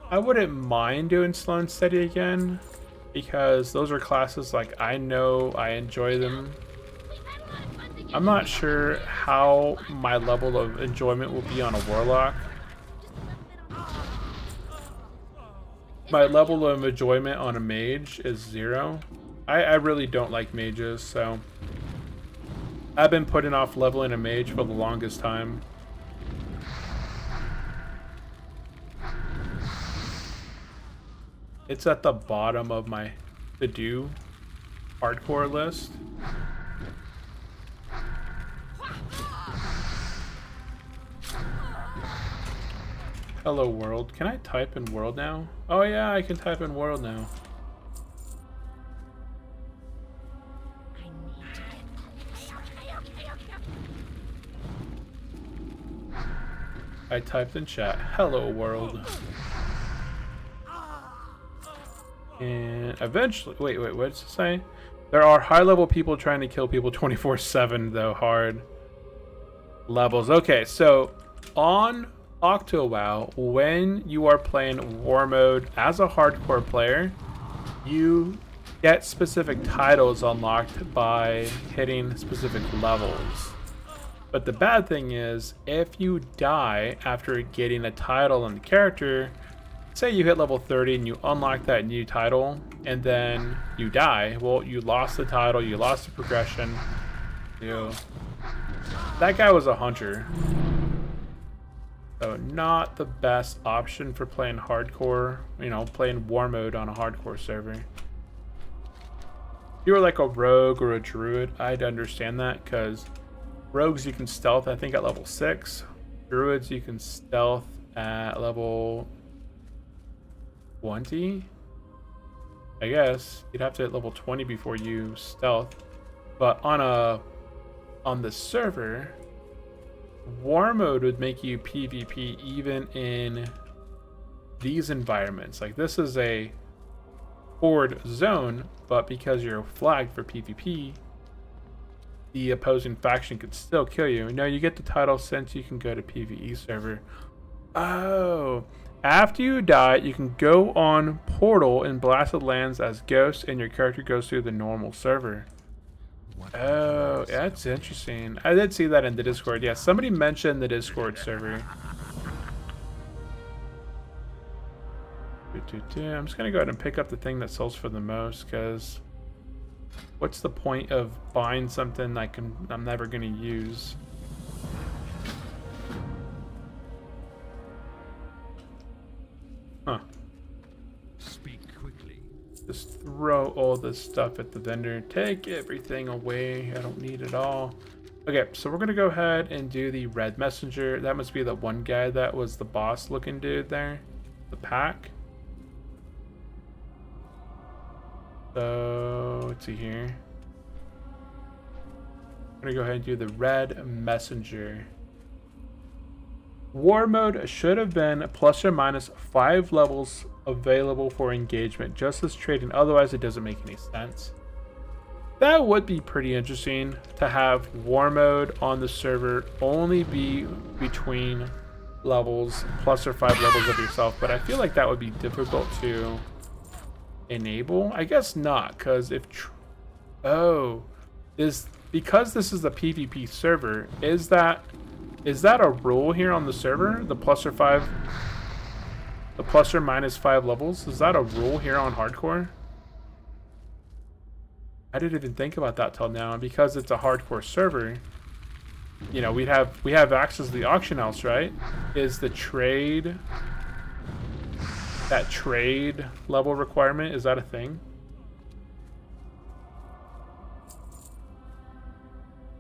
I wouldn't mind doing slow and steady again, because those are classes, like, I know I enjoy them. I'm not sure how my level of enjoyment will be on a warlock. My level of enjoyment on a mage is 0. I really don't like mages, so I've been putting off leveling a mage for the longest time. It's at the bottom of my to-do hardcore list. Hello world. Can I type in world now? Oh yeah, I can type in world now. I typed in chat, hello world. And eventually, wait, what does it say? There are high level people trying to kill people 24/7 though, hard levels. Okay, so on OctoWoW, when you are playing war mode as a hardcore player, you get specific titles unlocked by hitting specific levels. But the bad thing is, if you die after getting a title on the character, say you hit level 30 and you unlock that new title, and then you die, well, you lost the title, you lost the progression. That guy was a hunter. So not the best option for playing hardcore, you know, playing war mode on a hardcore server. If you were like a rogue or a druid, I'd understand that, because rogues you can stealth, I think, at level 6. Druids you can stealth at level 20. I guess you'd have to hit level 20 before you stealth. But on the server, war mode would make you PvP even in these environments. Like, this is a horde zone, but because you're flagged for PvP, the opposing faction could still kill you. No, you get the title since you can go to PvE server. Oh, after you die, you can go on Portal in Blasted Lands as Ghost, and your character goes through the normal server. Oh, that's interesting. I did see that in the Discord. Yeah, somebody mentioned the Discord server. I'm just gonna go ahead and pick up the thing that sells for the most, because what's the point of buying something I'm never gonna use? Huh. Speak quickly. Just throw all this stuff at the vendor. Take everything away. I don't need it all. Okay, so we're gonna go ahead and do the red messenger. That must be the one guy that was the boss looking dude there. The pack. So let's see here. I'm gonna go ahead and do the red messenger. War mode should have been plus or minus 5 levels available for engagement, just as trading. Otherwise, it doesn't make any sense. That would be pretty interesting to have war mode on the server only be between levels plus or 5 levels of yourself, but I feel like that would be difficult to enable. I guess not, because if because this is the PvP server, is that a rule here on the server? The plus or minus 5 levels, is that a rule here on hardcore? I didn't even think about that till now. And because it's a hardcore server, you know, we have access to the auction house, right? Is the trade, that trade level requirement, is that a thing?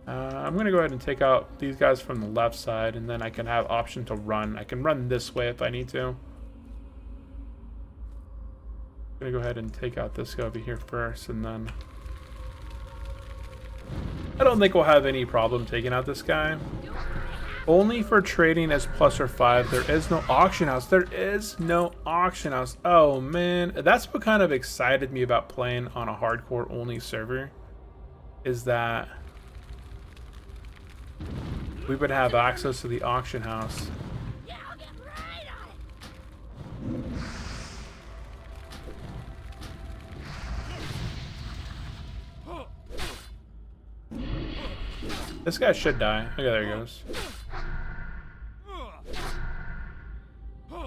I'm gonna go ahead and take out these guys from the left side, and then I can have option to run. I can run this way if I need to. I'm gonna go ahead and take out this guy over here first, and then I don't think we'll have any problem taking out this guy. Only for trading as plus or 5. There is no auction house. There is no auction house. Oh man, that's what kind of excited me about playing on a hardcore only server, is that we would have access to the auction house. Yeah, I'll get right on it. This guy should die. Okay, there he goes.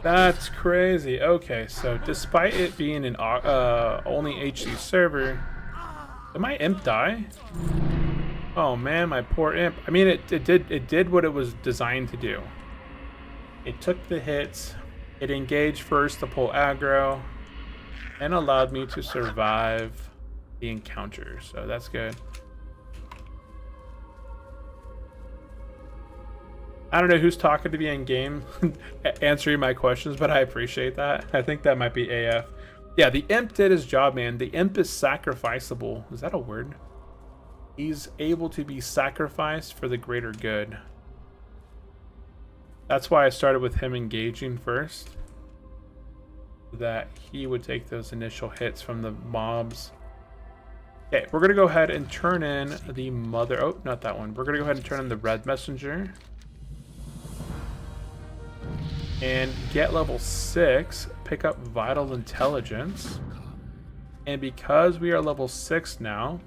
That's crazy. Okay, so despite it being an only HC server, did my imp die? Oh man, my poor imp. I mean, it did what it was designed to do. It took the hits, it engaged first to pull aggro, and allowed me to survive the encounter. So that's good. I don't know who's talking to me in game answering my questions, but I appreciate that. I think that might be AF. Yeah, the imp did his job, man. The imp is sacrificable. Is that a word? He's able to be sacrificed for the greater good. That's why I started with him engaging first, so that he would take those initial hits from the mobs. Okay, we're gonna go ahead and turn in the mother. Oh, not that one. We're gonna go ahead and turn in the red messenger and get level 6. Pick up vital intelligence, and because we are level 6 now,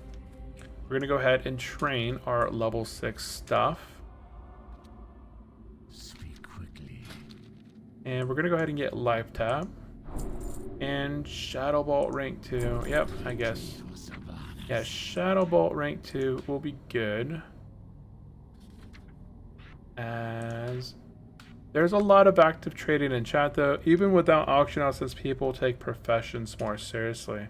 we're gonna go ahead and train our level 6 stuff. Speak quickly. And we're gonna go ahead and get life tab and shadow bolt rank 2. Yep, I guess. Yeah, shadow bolt rank 2 will be good, as there's a lot of active trading in chat though, even without auction houses. People take professions more seriously.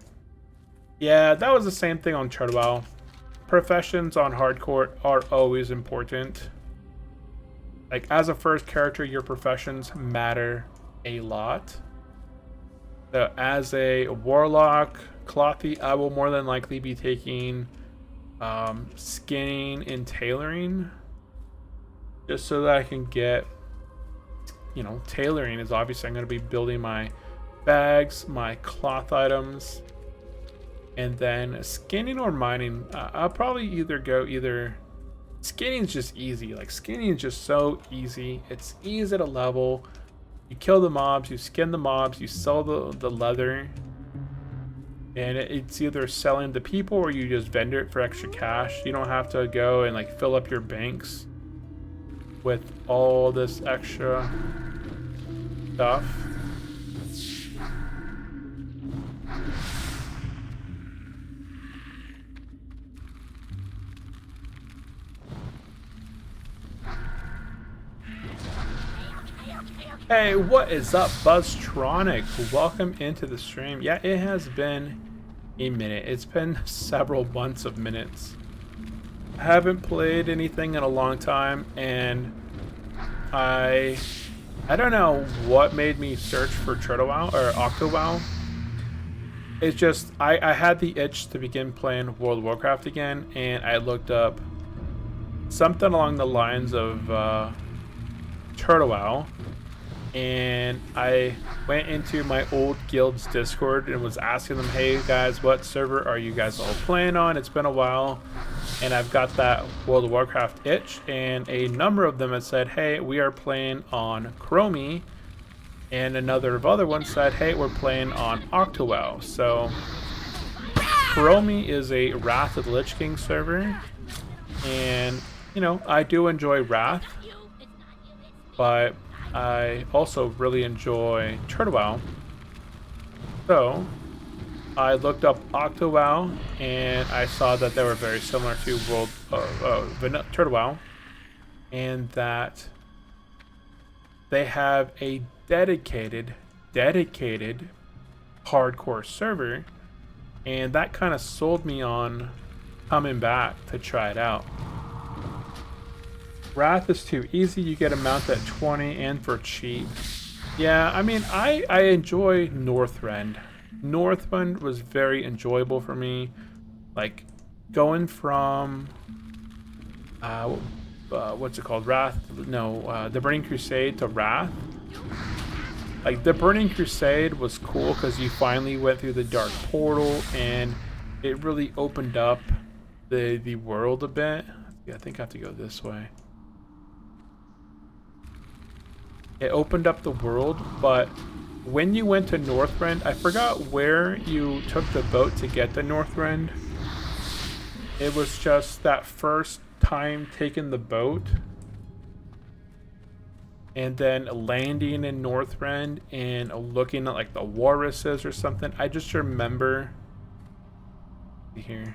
Yeah, that was the same thing on OctoWoW. Professions on hardcore are always important. Like, as a first character, your professions matter a lot. So as a warlock, clothy, I will more than likely be taking skinning and tailoring, just so that I can get, you know, tailoring is obviously I'm going to be building my bags, my cloth items, And then scanning or mining, I'll probably either scanning is just easy. Like scanning is just so easy. It's easy to level. You kill the mobs, you skin the mobs, you sell the leather. And it's either selling to people or you just vendor it for extra cash. You don't have to go and like fill up your banks with all this extra stuff. Hey, what is up, Buzztronic? Welcome into the stream. Yeah, it has been a minute. It's been several months of minutes. I haven't played anything in a long time, and I don't know what made me search for TurtleWoW or OctoWoW. It's just I had the itch to begin playing World of Warcraft again, and I looked up something along the lines of TurtleWoW. And I went into my old guild's Discord and was asking them, hey guys, what server are you guys all playing on? It's been a while, and I've got that World of Warcraft itch, and a number of them have said, hey, we are playing on Chromie, and another of other ones said, hey, we're playing on OctoWoW. So Chromie is a Wrath of the Lich King server, and you know, I do enjoy Wrath, but I also really enjoy TurtleWoW. So I looked up OctoWoW and I saw that they were very similar to TurtleWoW, and that they have a dedicated hardcore server, and that kind of sold me on coming back to try it out. Wrath is too easy. You get a mount at 20 and for cheap. Yeah, I mean, I enjoy Northrend. Northrend was very enjoyable for me. Like going from what's it called? Wrath? No, the Burning Crusade to Wrath. Like the Burning Crusade was cool because you finally went through the Dark Portal and it really opened up the world a bit. Yeah, I think I have to go this way. It opened up the world, but when you went to Northrend, I forgot where you took the boat to get to Northrend. It was just that first time taking the boat and then landing in Northrend and looking at like the walruses or something. I just remember here.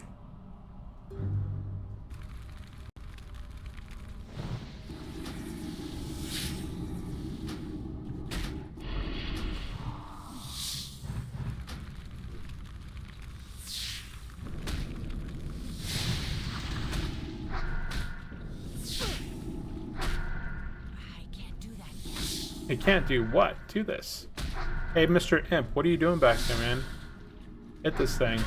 It can't do what to this? Hey, Mr. Imp, what are you doing back there, man? Hit this thing.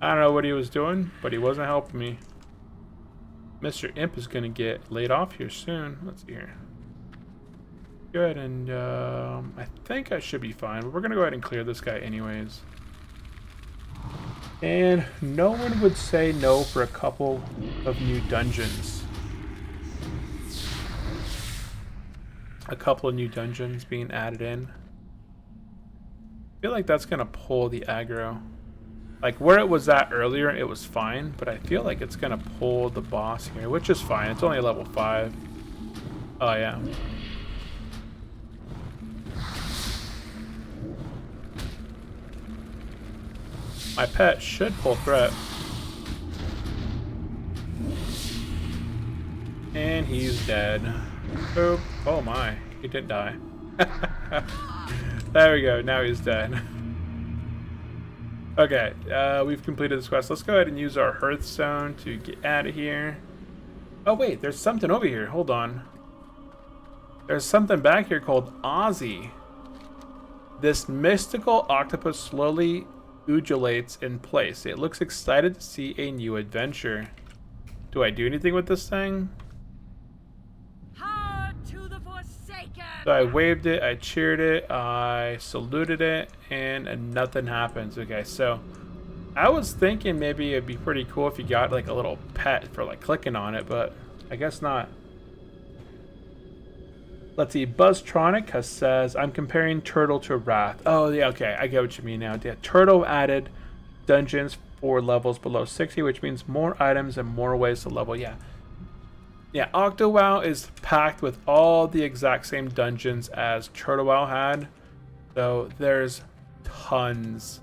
I don't know what he was doing, but he wasn't helping me. Mr. Imp is gonna get laid off here soon. Let's see here. Good, and I think I should be fine, but we're gonna go ahead and clear this guy anyways. And no one would say no for a couple of new dungeons. A couple of new dungeons being added in. I feel like that's gonna pull the aggro. Like where it was at earlier, it was fine, but I feel like it's gonna pull the boss here, which is fine. It's only a level 5. Oh yeah. My pet should pull threat. And he's dead. Oop. Oh my, he didn't die. There we go, now he's dead. Okay, we've completed this quest. Let's go ahead and use our Hearthstone to get out of here. Oh wait, there's something over here, hold on. There's something back here called Ozzy. This mystical octopus slowly undulates in place. It looks excited to see a new adventure. Do I do anything with this thing? Hard to the Forsaken! So I waved it, I cheered it, I saluted it, and nothing happens. Okay, so I was thinking maybe it'd be pretty cool if you got like a little pet for like clicking on it, but I guess not. Let's see, Buzztronic says, I'm comparing Turtle to Wrath. Oh, yeah, okay, I get what you mean now. Yeah, Turtle added dungeons for levels below 60, which means more items and more ways to level. Yeah. Yeah, OctoWoW is packed with all the exact same dungeons as TurtleWoW had. So there's tons,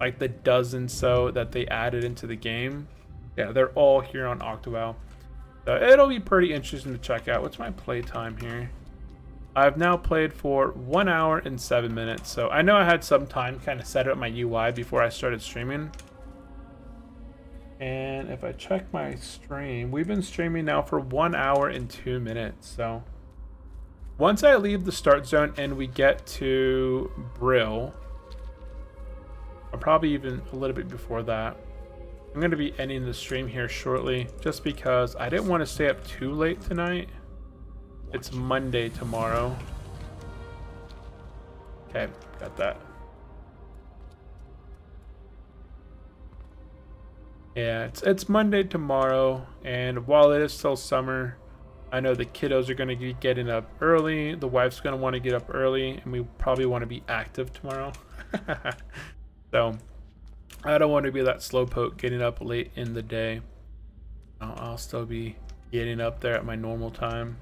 like the dozen so that they added into the game. Yeah, they're all here on OctoWoW. So it'll be pretty interesting to check out. What's my playtime here? I've now played for 1 hour and 7 minutes. So I know I had some time kind of set up my UI before I started streaming. And if I check my stream, we've been streaming now for 1 hour and 2 minutes. So once I leave the start zone and we get to Brill, or probably even a little bit before that, I'm going to be ending the stream here shortly just because I didn't want to stay up too late tonight. It's Monday tomorrow. Okay, got that. Yeah, it's Monday tomorrow, and while it is still summer, I know the kiddos are going to be getting up early. The wife's going to want to get up early, and we probably want to be active tomorrow. So I don't want to be that slowpoke getting up late in the day. I'll still be getting up there at my normal time.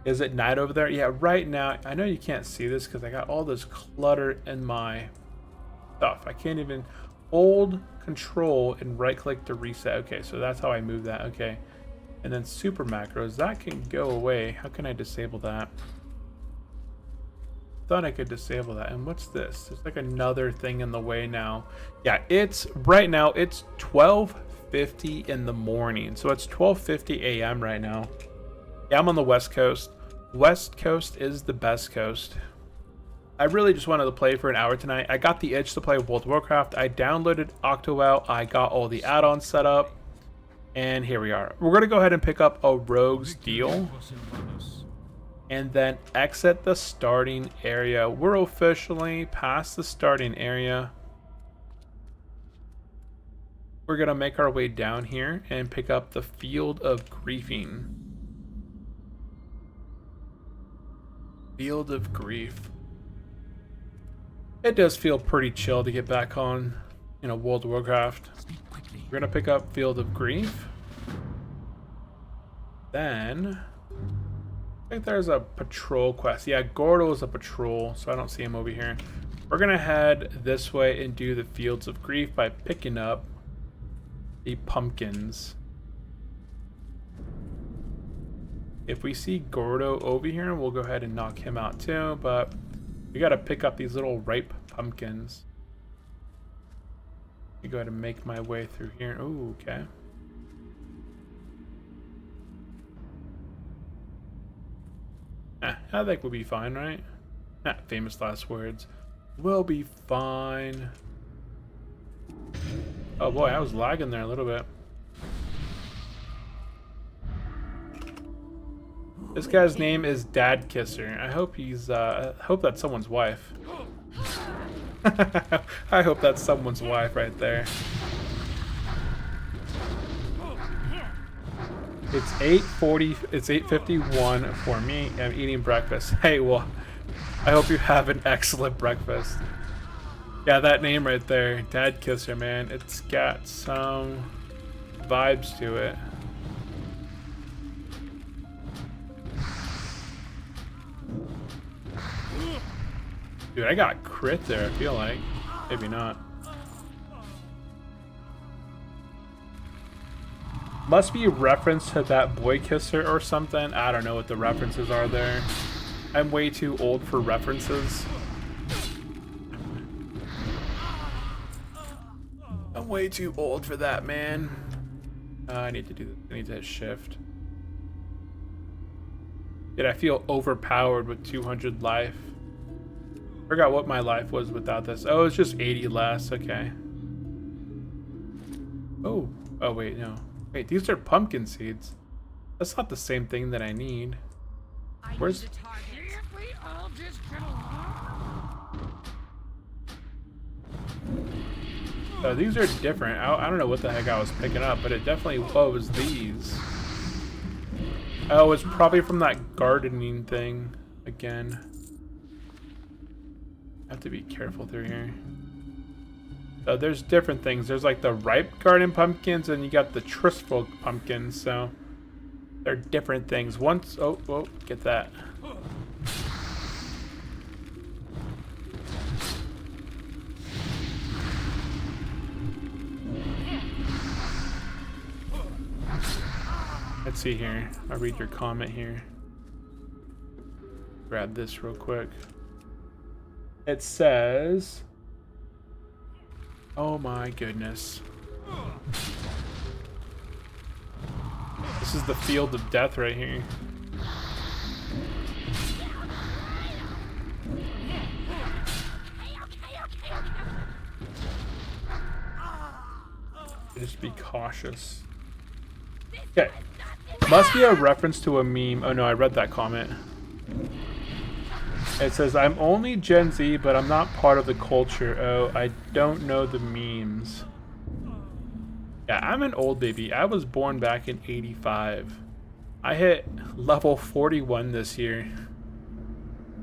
Is it night over there? Yeah, right now, I know you can't see this because I got all this clutter in my stuff. I can't even hold control and right click to reset. Okay, so that's how I move that. Okay, and then super macros, that can go away. How can I disable that? Thought I could disable that. And what's this? There's like another thing in the way now. Yeah, it's right now it's 12:50 in the morning, so it's 12:50 a.m. right now. Yeah, I'm on the West Coast. West Coast is the best coast. I really just wanted to play for an hour tonight. I got the itch to play World of Warcraft. I downloaded OctoWoW. I got all the add-ons set up. And here we are. We're going to go ahead and pick up a Rogue's Deal. And then exit the starting area. We're officially past the starting area. We're going to make our way down here and pick up the Field of Griefing. Field of Grief. It does feel pretty chill to get back on, World of Warcraft. We're gonna pick up Field of Grief. Then I think there's a patrol quest. Yeah, Gordo is a patrol, so I don't see him over here. We're gonna head this way and do the Fields of Grief by picking up the pumpkins. If we see Gordo over here, we'll go ahead and knock him out too, but we gotta pick up these little ripe pumpkins. Let me go ahead and make my way through here. Ooh, okay. I think we'll be fine, right? Famous last words. We'll be fine. Oh boy, I was lagging there a little bit. This guy's name is Dad Kisser. I hope he's, I hope that's someone's wife. I hope that's someone's wife right there. It's 8:40, it's 8:51 for me. I'm eating breakfast. Hey, well, I hope you have an excellent breakfast. Yeah, that name right there, Dad Kisser, man. It's got some vibes to it. Dude, I got crit there, I feel like. Maybe not. Must be a reference to that boy kisser or something. I don't know what the references are there. I'm way too old for references. I'm way too old for that, man. I need to do this. I need to hit shift. Dude, I feel overpowered with 200 life. Forgot what my life was without this. Oh, it's just 80 less. Okay. Oh. Oh, wait, no. Wait, these are pumpkin seeds. That's not the same thing that I need. Where's... just get along. These are different. I don't know what the heck I was picking up, but it definitely, oh, it was these. Oh, it's probably from that gardening thing again. I have to be careful through here. So there's different things. There's like the ripe garden pumpkins, and you got the Tirisfal pumpkins. So they're different things. Once, oh, get that. Let's see here. I'll read your comment here. Grab this real quick. It says, oh my goodness. This is the field of death right here. Just be cautious. Okay. Must be a reference to a meme. Oh no, I read that comment. It says, I'm only Gen Z, but I'm not part of the culture. Oh, I don't know the memes. Yeah, I'm an old baby. I was born back in 85. I hit level 41 this year.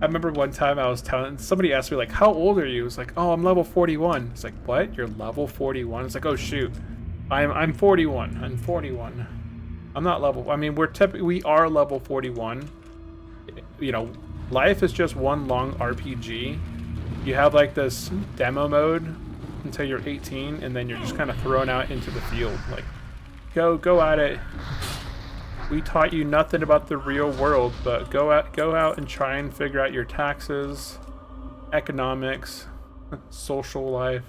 I remember one time I was telling, somebody asked me like, how old are you? It's like, oh, I'm level 41. It's like, what? You're level 41? It's like, oh shoot. I'm 41. I'm 41. I'm not level, I mean, we are level 41. You know, life is just one long RPG. You have like this demo mode until you're 18, and then you're just kind of thrown out into the field. Like, go at it. We taught you nothing about the real world, but go out and try and figure out your taxes, economics, social life.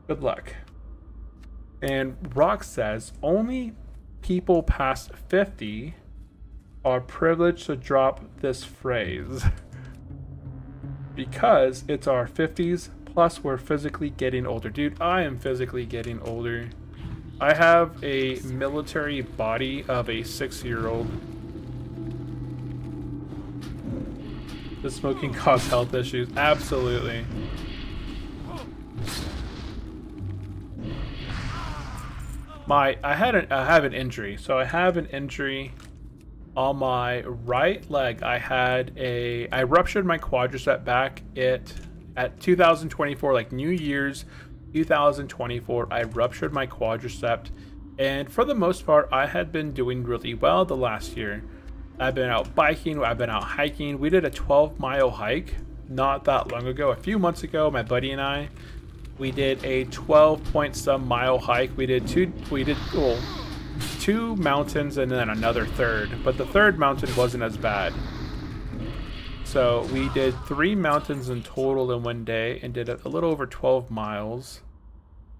Good luck. And Rock says, only people past 50 are privileged to drop this phrase because it's our 50s, plus we're physically getting older. Dude, I am physically getting older. I have a military body of a 6-year-old. Does smoking cause health issues? Absolutely. I have an injury. So I have an injury on my right leg. I ruptured my quadricep back at 2024, like New Year's 2024. I ruptured my quadricep, and for the most part, I had been doing really well the last year. I've been out biking, I've been out hiking. We did a 12-mile hike not that long ago. A few months ago, my buddy and I, we did a 12-point-some mile hike. We did two mountains and then another third, but the third mountain wasn't as bad. So we did 3 mountains in total in one day and did a little over 12 miles.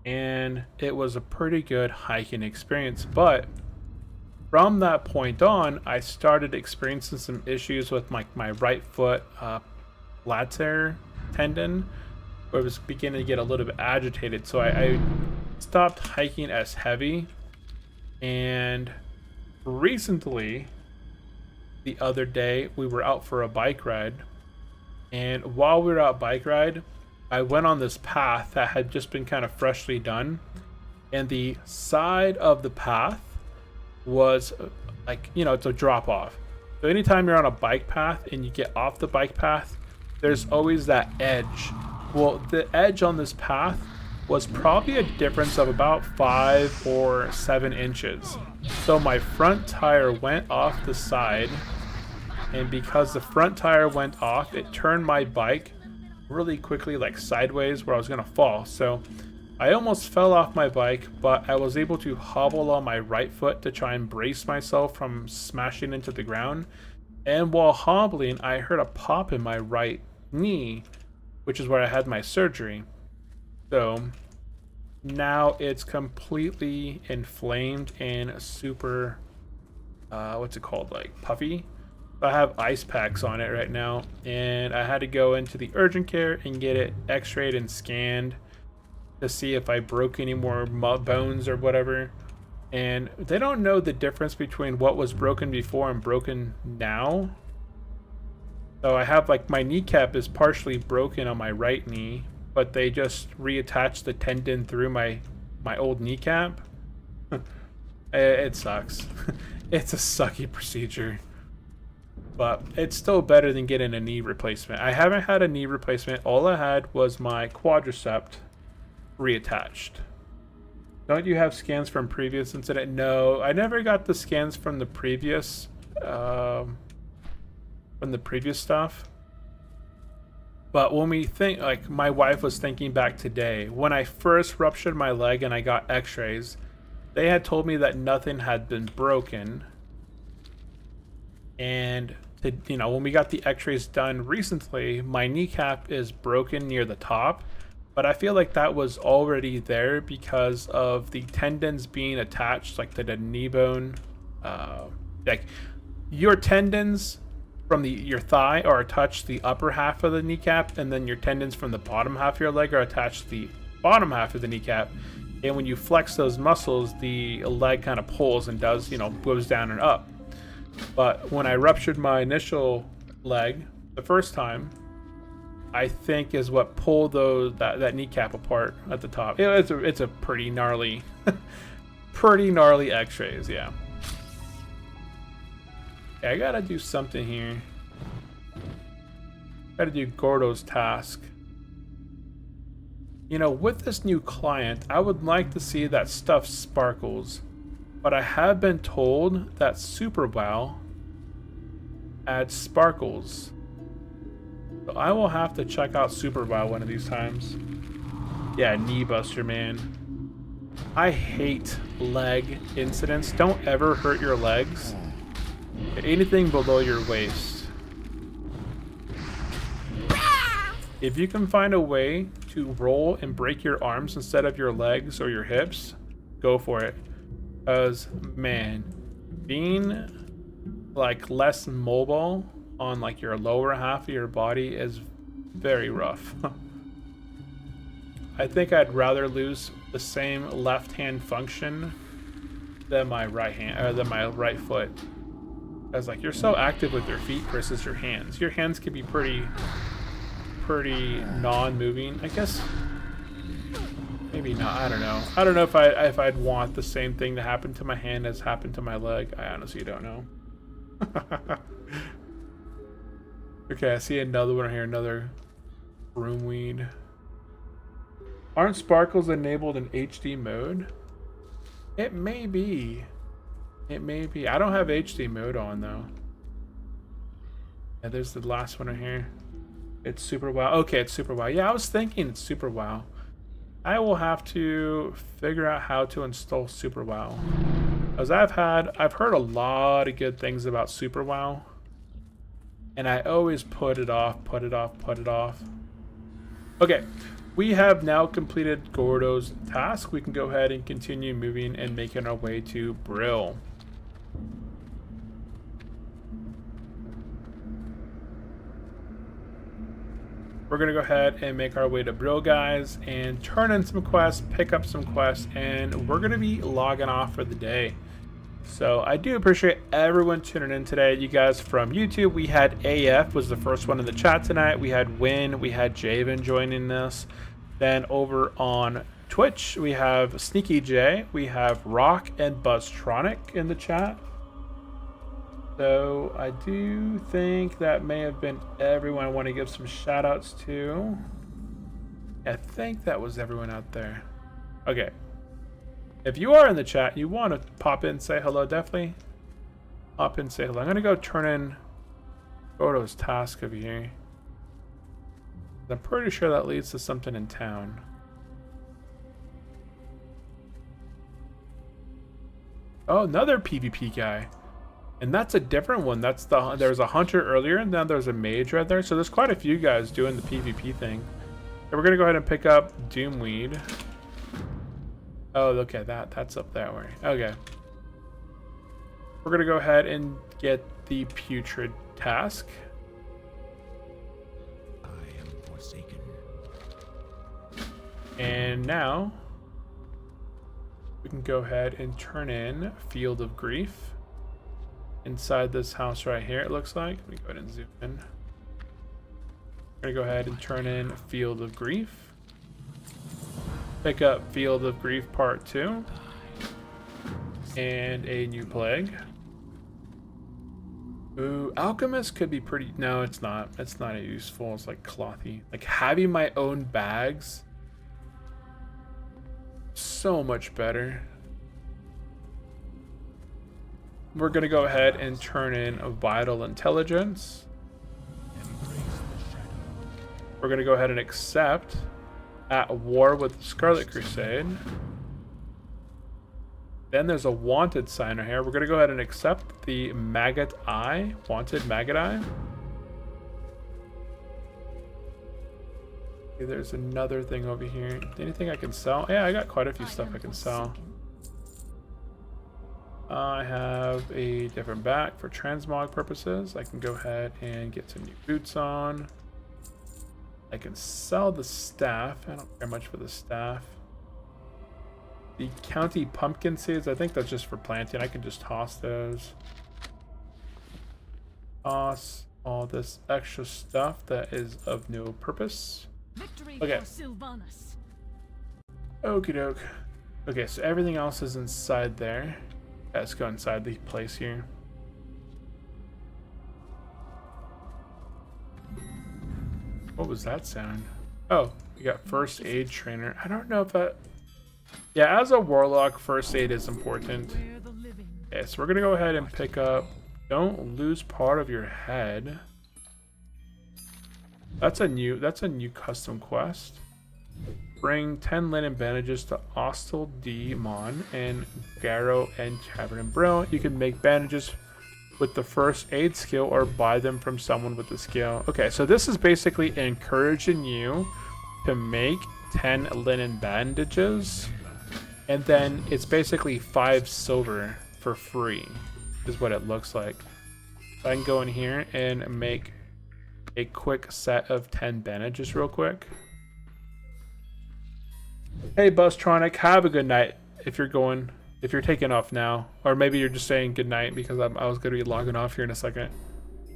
And it was a pretty good hiking experience. But from that point on, I started experiencing some issues with my right foot latator tendon, where it was beginning to get a little bit agitated. So I stopped hiking as heavy. And recently, the other day, we were out for a bike ride, and while we were out bike ride, I went on this path that had just been kind of freshly done, and the side of the path was like, you know, it's a drop off. So anytime you're on a bike path and you get off the bike path, there's always that edge. Well, the edge on this path was probably a difference of about 5 or 7 inches. So my front tire went off the side, and because the front tire went off, it turned my bike really quickly, like sideways, where I was gonna fall. So I almost fell off my bike, but I was able to hobble on my right foot to try and brace myself from smashing into the ground. And while hobbling, I heard a pop in my right knee, which is where I had my surgery. So now it's completely inflamed and super, what's it called, like puffy. I have ice packs on it right now, and I had to go into the urgent care and get it x-rayed and scanned to see if I broke any more bones or whatever. And they don't know the difference between what was broken before and broken now. So I have like my kneecap is partially broken on my right knee, but they just reattached the tendon through my old kneecap. It sucks. It's a sucky procedure. But it's still better than getting a knee replacement. I haven't had a knee replacement. All I had was my quadricep reattached. Don't you have scans from previous incident? No, I never got the scans from the previous stuff. But when we think, like, my wife was thinking back today, when I first ruptured my leg and I got x-rays, they had told me that nothing had been broken. And when we got the x-rays done recently, my kneecap is broken near the top, but I feel like that was already there because of the tendons being attached, like to the knee bone. Like your tendons from your thigh are attached to the upper half of the kneecap, and then your tendons from the bottom half of your leg are attached to the bottom half of the kneecap. And when you flex those muscles, the leg kind of pulls and does, goes down and up. But when I ruptured my initial leg the first time, I think is what pulled that kneecap apart at the top. It's a pretty gnarly, pretty gnarly x-rays, yeah. Okay, I gotta do something here. Gotta do Gordo's task. With this new client, I would like to see that stuff sparkles. But I have been told that SuperWoW adds sparkles. So I will have to check out SuperWoW one of these times. Yeah, knee buster, man. I hate leg incidents. Don't ever hurt your legs. Anything below your waist. If you can find a way to roll and break your arms instead of your legs or your hips, go for it. Because, man, being like less mobile on like your lower half of your body is very rough. I think I'd rather lose the same left hand function than my right hand, or than my right foot. Because like you're so active with your feet versus your hands. Your hands can be pretty non-moving, I guess. Maybe not. I don't know. I don't know if I'd want the same thing to happen to my hand as happened to my leg. I honestly don't know. Okay, I see another one here. Another broomweed. Aren't sparkles enabled in HD mode? It may be. It may be. I don't have HD mode on though. Yeah, there's the last one right here. It's SuperWoW. Okay, it's SuperWoW. Yeah, I was thinking it's SuperWoW. I will have to figure out how to install SuperWoW. As I've heard a lot of good things about SuperWoW. And I always put it off. Okay, we have now completed Gordo's task. We can go ahead and continue moving and making our way to Brill. We're going to go ahead and make our way to Brill, guys, and turn in some quests, pick up some quests, and we're going to be logging off for the day. So I do appreciate everyone tuning in today. You guys from YouTube, we had AF was the first one in the chat tonight. We had Win, we had Javen joining us. Then over on Twitch, we have Sneaky J, we have Rock and Buzztronic in the chat. So I do think that may have been everyone I want to give some shout outs to. I think that was everyone out there. Okay. If you are in the chat, you want to pop in and say hello, definitely pop in and say hello. I'm going to go turn in Gordo's task over here. I'm pretty sure that leads to something in town. Oh, another PvP guy. And that's a different one. That's there's a hunter earlier, and then there's a mage right there. So there's quite a few guys doing the PvP thing. So we're gonna go ahead and pick up Doomweed. Oh, look at that. That's up that way. Okay. We're gonna go ahead and get the Putrid task. I am forsaken. And now we can go ahead and turn in Field of Grief. Inside this house right here, it looks like. Let me go ahead and zoom in. We're gonna go ahead and turn in Field of Grief. Pick up Field of Grief Part 2. And a new plague. Ooh, Alchemist could be pretty... No, it's not. It's not useful. It's like clothy. Like having my own bags. So much better. We're going to go ahead and turn in a Vital Intelligence. We're going to go ahead and accept At War with the Scarlet Crusade. Then there's a Wanted signer here. We're going to go ahead and accept the Maggot Eye. Wanted Maggot Eye. Okay, there's another thing over here. Anything I can sell? Yeah, I got quite a few stuff I can sell. I have a different back for transmog purposes. I can go ahead and get some new boots on. I can sell the staff. I don't care much for the staff. The county pumpkin seeds, I think that's just for planting. I can just toss those. Toss all this extra stuff that is of no purpose. Okay. Okie doke. Okay, so everything else is inside there. Let's go inside the place here. What was that sound? Oh, we got first aid trainer. I don't know if that... Yeah, as a warlock, first aid is important. Okay, so we're gonna go ahead and pick up Don't Lose Part of Your Head. That's a new custom quest. Bring 10 linen bandages to Hostel Demon and Garrow and Tavern and Brill. You can make bandages with the first aid skill or buy them from someone with the skill. Okay, so this is basically encouraging you to make 10 linen bandages, and then it's basically 5 silver for free is what it looks like. So I can go in here and make a quick set of 10 bandages real quick. Hey Bustronic, have a good night if you're taking off now. Or maybe you're just saying good night because I was going to be logging off here in a second.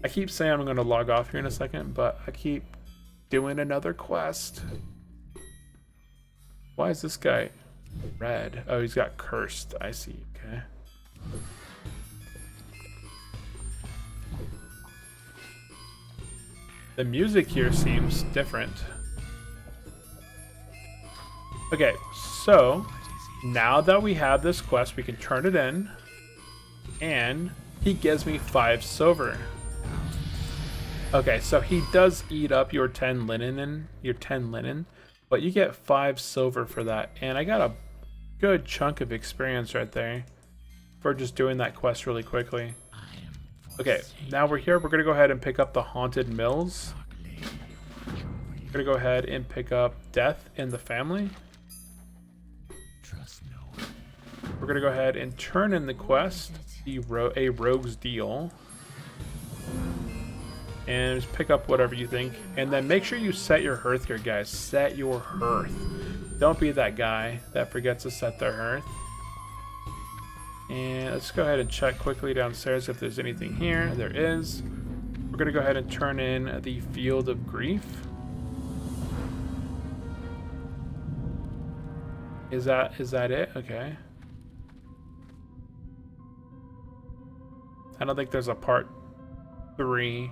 I keep saying I'm going to log off here in a second, but I keep doing another quest. Why is this guy red? Oh, he's got cursed. I see. Okay. The music here seems different. Okay, so now that we have this quest, we can turn it in, and he gives me 5 silver. Okay, so he does eat up your 10 linen, but you get 5 silver for that, and I got a good chunk of experience right there for just doing that quest really quickly. Okay, now we're here. We're gonna go ahead and pick up the Haunted Mills. We're gonna go ahead and pick up Death in the Family. We're gonna go ahead and turn in the quest, a Rogue's Deal, and just pick up whatever you think, and then make sure you set your hearth here, guys. Set your hearth. Don't be that guy that forgets to set their hearth. And let's go ahead and check quickly downstairs if there's anything here. There is. We're gonna go ahead and turn in the Field of Grief. Is that it? Okay. I don't think there's a part 3.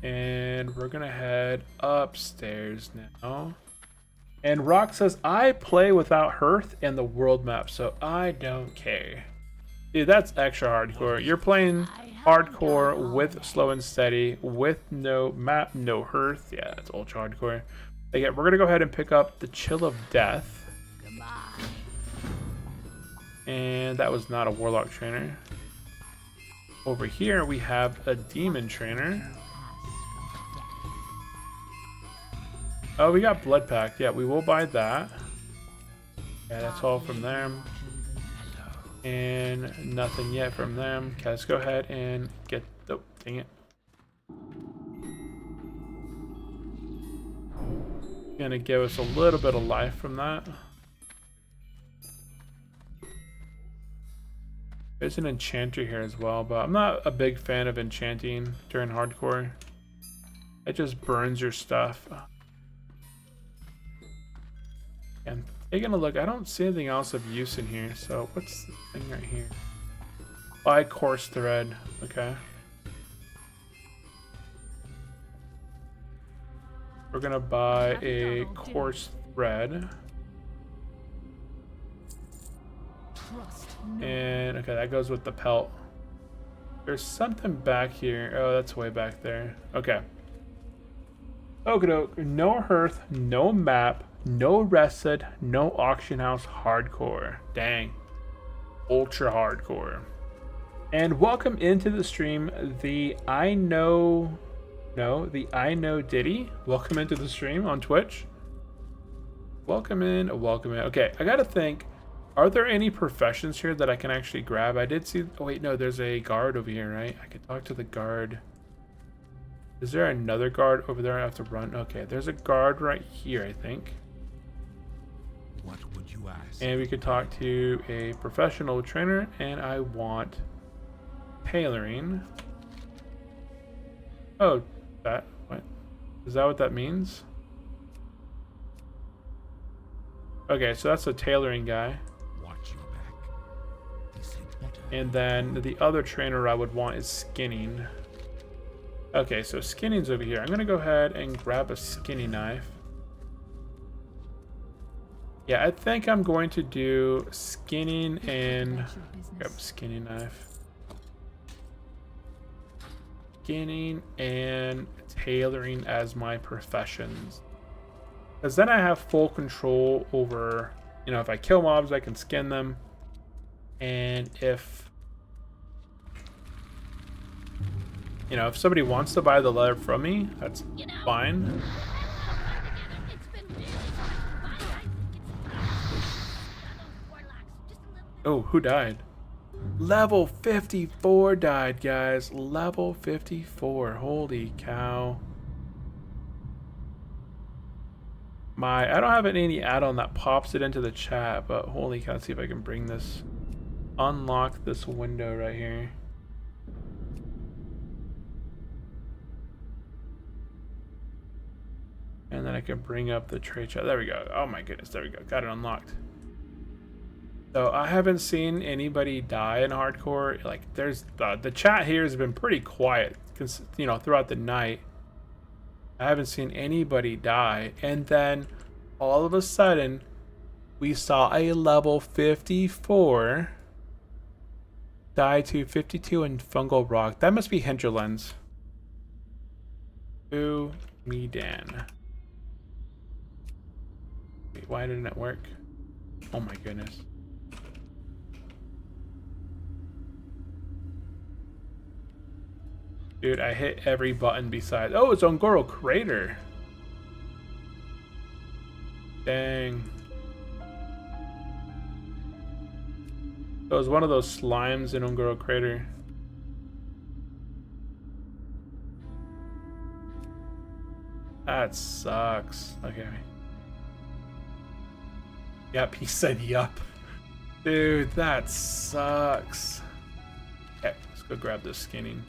And we're gonna head upstairs now. And Rock says, I play without hearth and the world map, so I don't care. Dude, that's extra hardcore. You're playing hardcore with slow and steady, with no map, no hearth. Yeah, that's ultra hardcore. Again, we're gonna go ahead and pick up the Chill of Death. And that was not a warlock trainer. Over here we have a demon trainer. Oh, we got Blood Pact. Yeah, we will buy that. Yeah, that's all from them. And nothing yet from them. Okay, let's go ahead and get the... dang it. Gonna give us a little bit of life from that. There's an enchanter here as well, but I'm not a big fan of enchanting during hardcore. It just burns your stuff. And taking a look, I don't see anything else of use in here. So what's the thing right here? Buy coarse thread. Okay. We're gonna buy a coarse thread. And okay, that goes with the pelt. There's something back here. Oh, that's way back there. Okay. Okie no hearth, no map, no rested, no auction house, hardcore. Dang. Ultra hardcore. And welcome into the stream, the I Know Diddy. Welcome into the stream on Twitch. Welcome in, welcome in. Okay, I gotta think. Are there any professions here that I can actually grab? I did see. Oh wait, no, there's a guard over here, right? I could talk to the guard. Is there another guard over there I have to run? Okay, there's a guard right here, I think. What would you ask? And we could talk to a professional trainer, and I want tailoring. Oh, that what? Is that what that means? Okay, so that's a tailoring guy. Watch your back. Is it better? And then the other trainer I would want is skinning. Okay, so skinning's over here. I'm gonna go ahead and grab a skinning knife. Yeah, I think I'm going to do skinning and grab a skinning knife. Skinning and tailoring as my professions. Because then I have full control over, you know, if I kill mobs, I can skin them. And if, you know, if somebody wants to buy the leather from me, that's fine. Oh, who died? Level 54 died, guys. Level 54. Holy cow. I don't have any add-on that pops it into the chat, but holy cow, let's see if I can bring this, unlock this window right here. And then I can bring up the trade chat. There we go. Oh my goodness, there we go. Got it unlocked. So I haven't seen anybody die in hardcore. Like, there's the chat here has been pretty quiet, you know, throughout the night. I haven't seen anybody die, and then all of a sudden we saw a level 54 die to 52 in fungal rock. That must be hinterlands. Ooh, me Dan. Wait, why didn't it work? Oh my goodness. Dude, I hit every button besides... Oh, it's Ongoro Crater. Dang. So it was one of those slimes in Ongoro Crater. That sucks. Okay. Yep, he said yup. Dude, that sucks. Okay, let's go grab this skinning.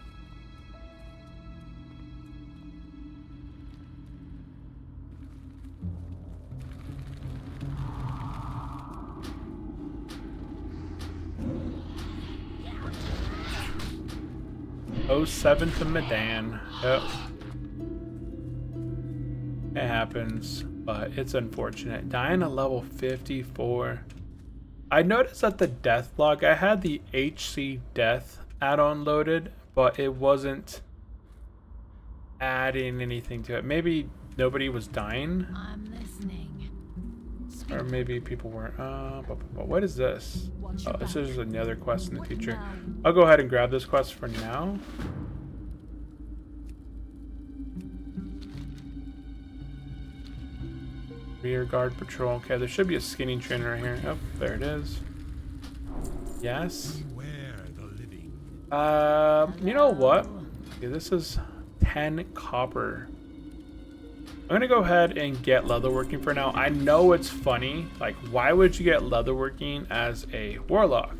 Oh, 07 to Medan. Oh. It happens, but it's unfortunate. Dying at level 54. I noticed that the death log, I had the HC death add-on loaded, but it wasn't adding anything to it. Maybe nobody was dying. I'm listening. Or maybe people weren't. But what is this? Oh, this is another quest in the future. I'll go ahead and grab this quest for now. Rear guard patrol. Okay, there should be a skinning trainer right here. Oh, there it is. Yes. Beware the living. You know what? Okay, this is 10 copper. I'm gonna go ahead and get leatherworking for now. I know it's funny. Like, why would you get leatherworking as a warlock?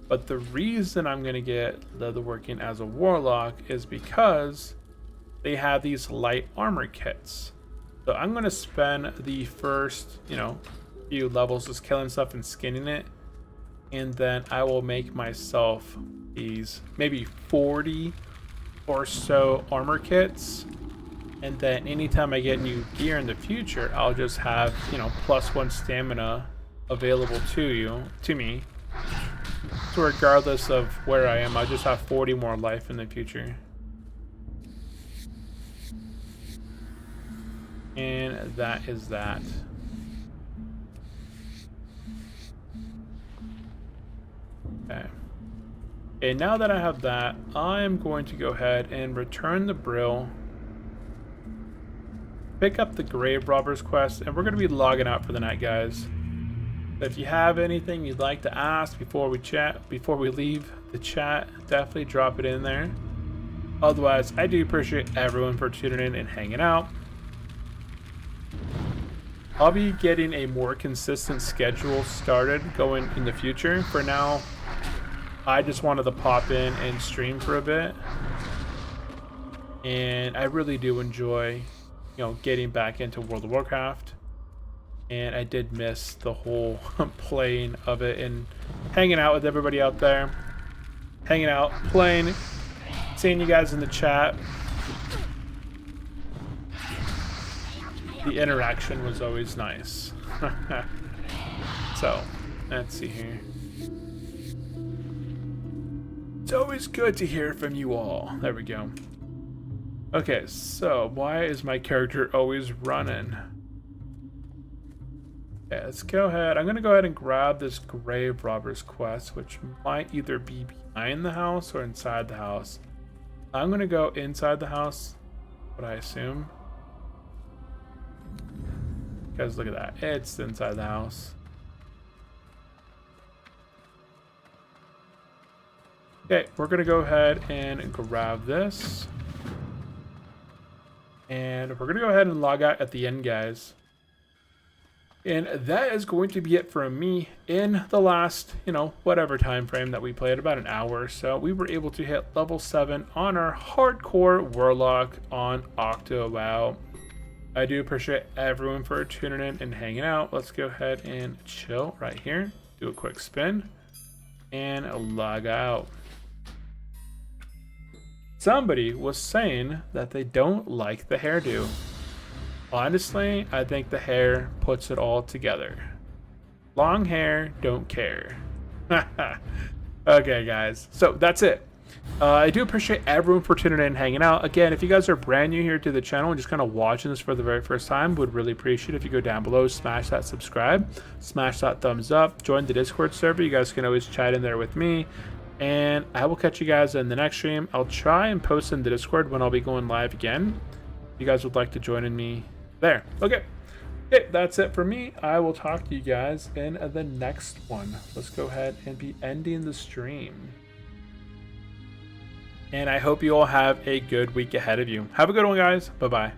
But the reason I'm going to get leatherworking as a warlock is because they have these light armor kits. So I'm going to spend the first, few levels just killing stuff and skinning it. And then I will make myself these maybe 40 or so armor kits. And then anytime I get new gear in the future, I'll just have, +1 stamina available to me. So regardless of where I am, I'll just have 40 more life in the future. And that is that. Okay. And now that I have that, I'm going to go ahead and return the Brill, pick up the Grave Robbers quest, and we're going to be logging out for the night, guys. So if you have anything you'd like to ask before we leave the chat, definitely drop it in there. Otherwise, I do appreciate everyone for tuning in and hanging out. I'll be getting a more consistent schedule started going in the future. For now, I just wanted to pop in and stream for a bit. And I really do enjoy, getting back into World of Warcraft. And I did miss the whole playing of it and hanging out with everybody out there. Hanging out, playing, seeing you guys in the chat. The interaction was always nice. So, let's see here. It's always good to hear from you all. There we go. Okay, so why is my character always running? Okay, let's go ahead. I'm going to go ahead and grab this Grave Robbers quest, which might either be behind the house or inside the house. I'm going to go inside the house, what I assume. Guys, look at that. It's inside the house. Okay, we're going to go ahead and grab this. And we're going to go ahead and log out at the end, guys. And that is going to be it for me in the last, whatever time frame that we played, about an hour or so. We were able to hit level 7 on our hardcore warlock on OctoWoW. I do appreciate everyone for tuning in and hanging out. Let's go ahead and chill right here. Do a quick spin and log out. Somebody was saying that they don't like the hairdo. Honestly, I think the hair puts it all together. Long hair, don't care. Okay, guys. So that's it. I do appreciate everyone for tuning in and hanging out. Again, if you guys are brand new here to the channel and just kind of watching this for the very first time, would really appreciate it if you go down below, smash that subscribe, smash that thumbs up, join the Discord server. You guys can always chat in there with me. And I will catch you guys in the next stream. I'll try and post in the Discord when I'll be going live again. If you guys would like to join in me there. Okay, that's it for me. I will talk to you guys in the next one. Let's go ahead and be ending the stream. And I hope you all have a good week ahead of you. Have a good one, guys. Bye-bye.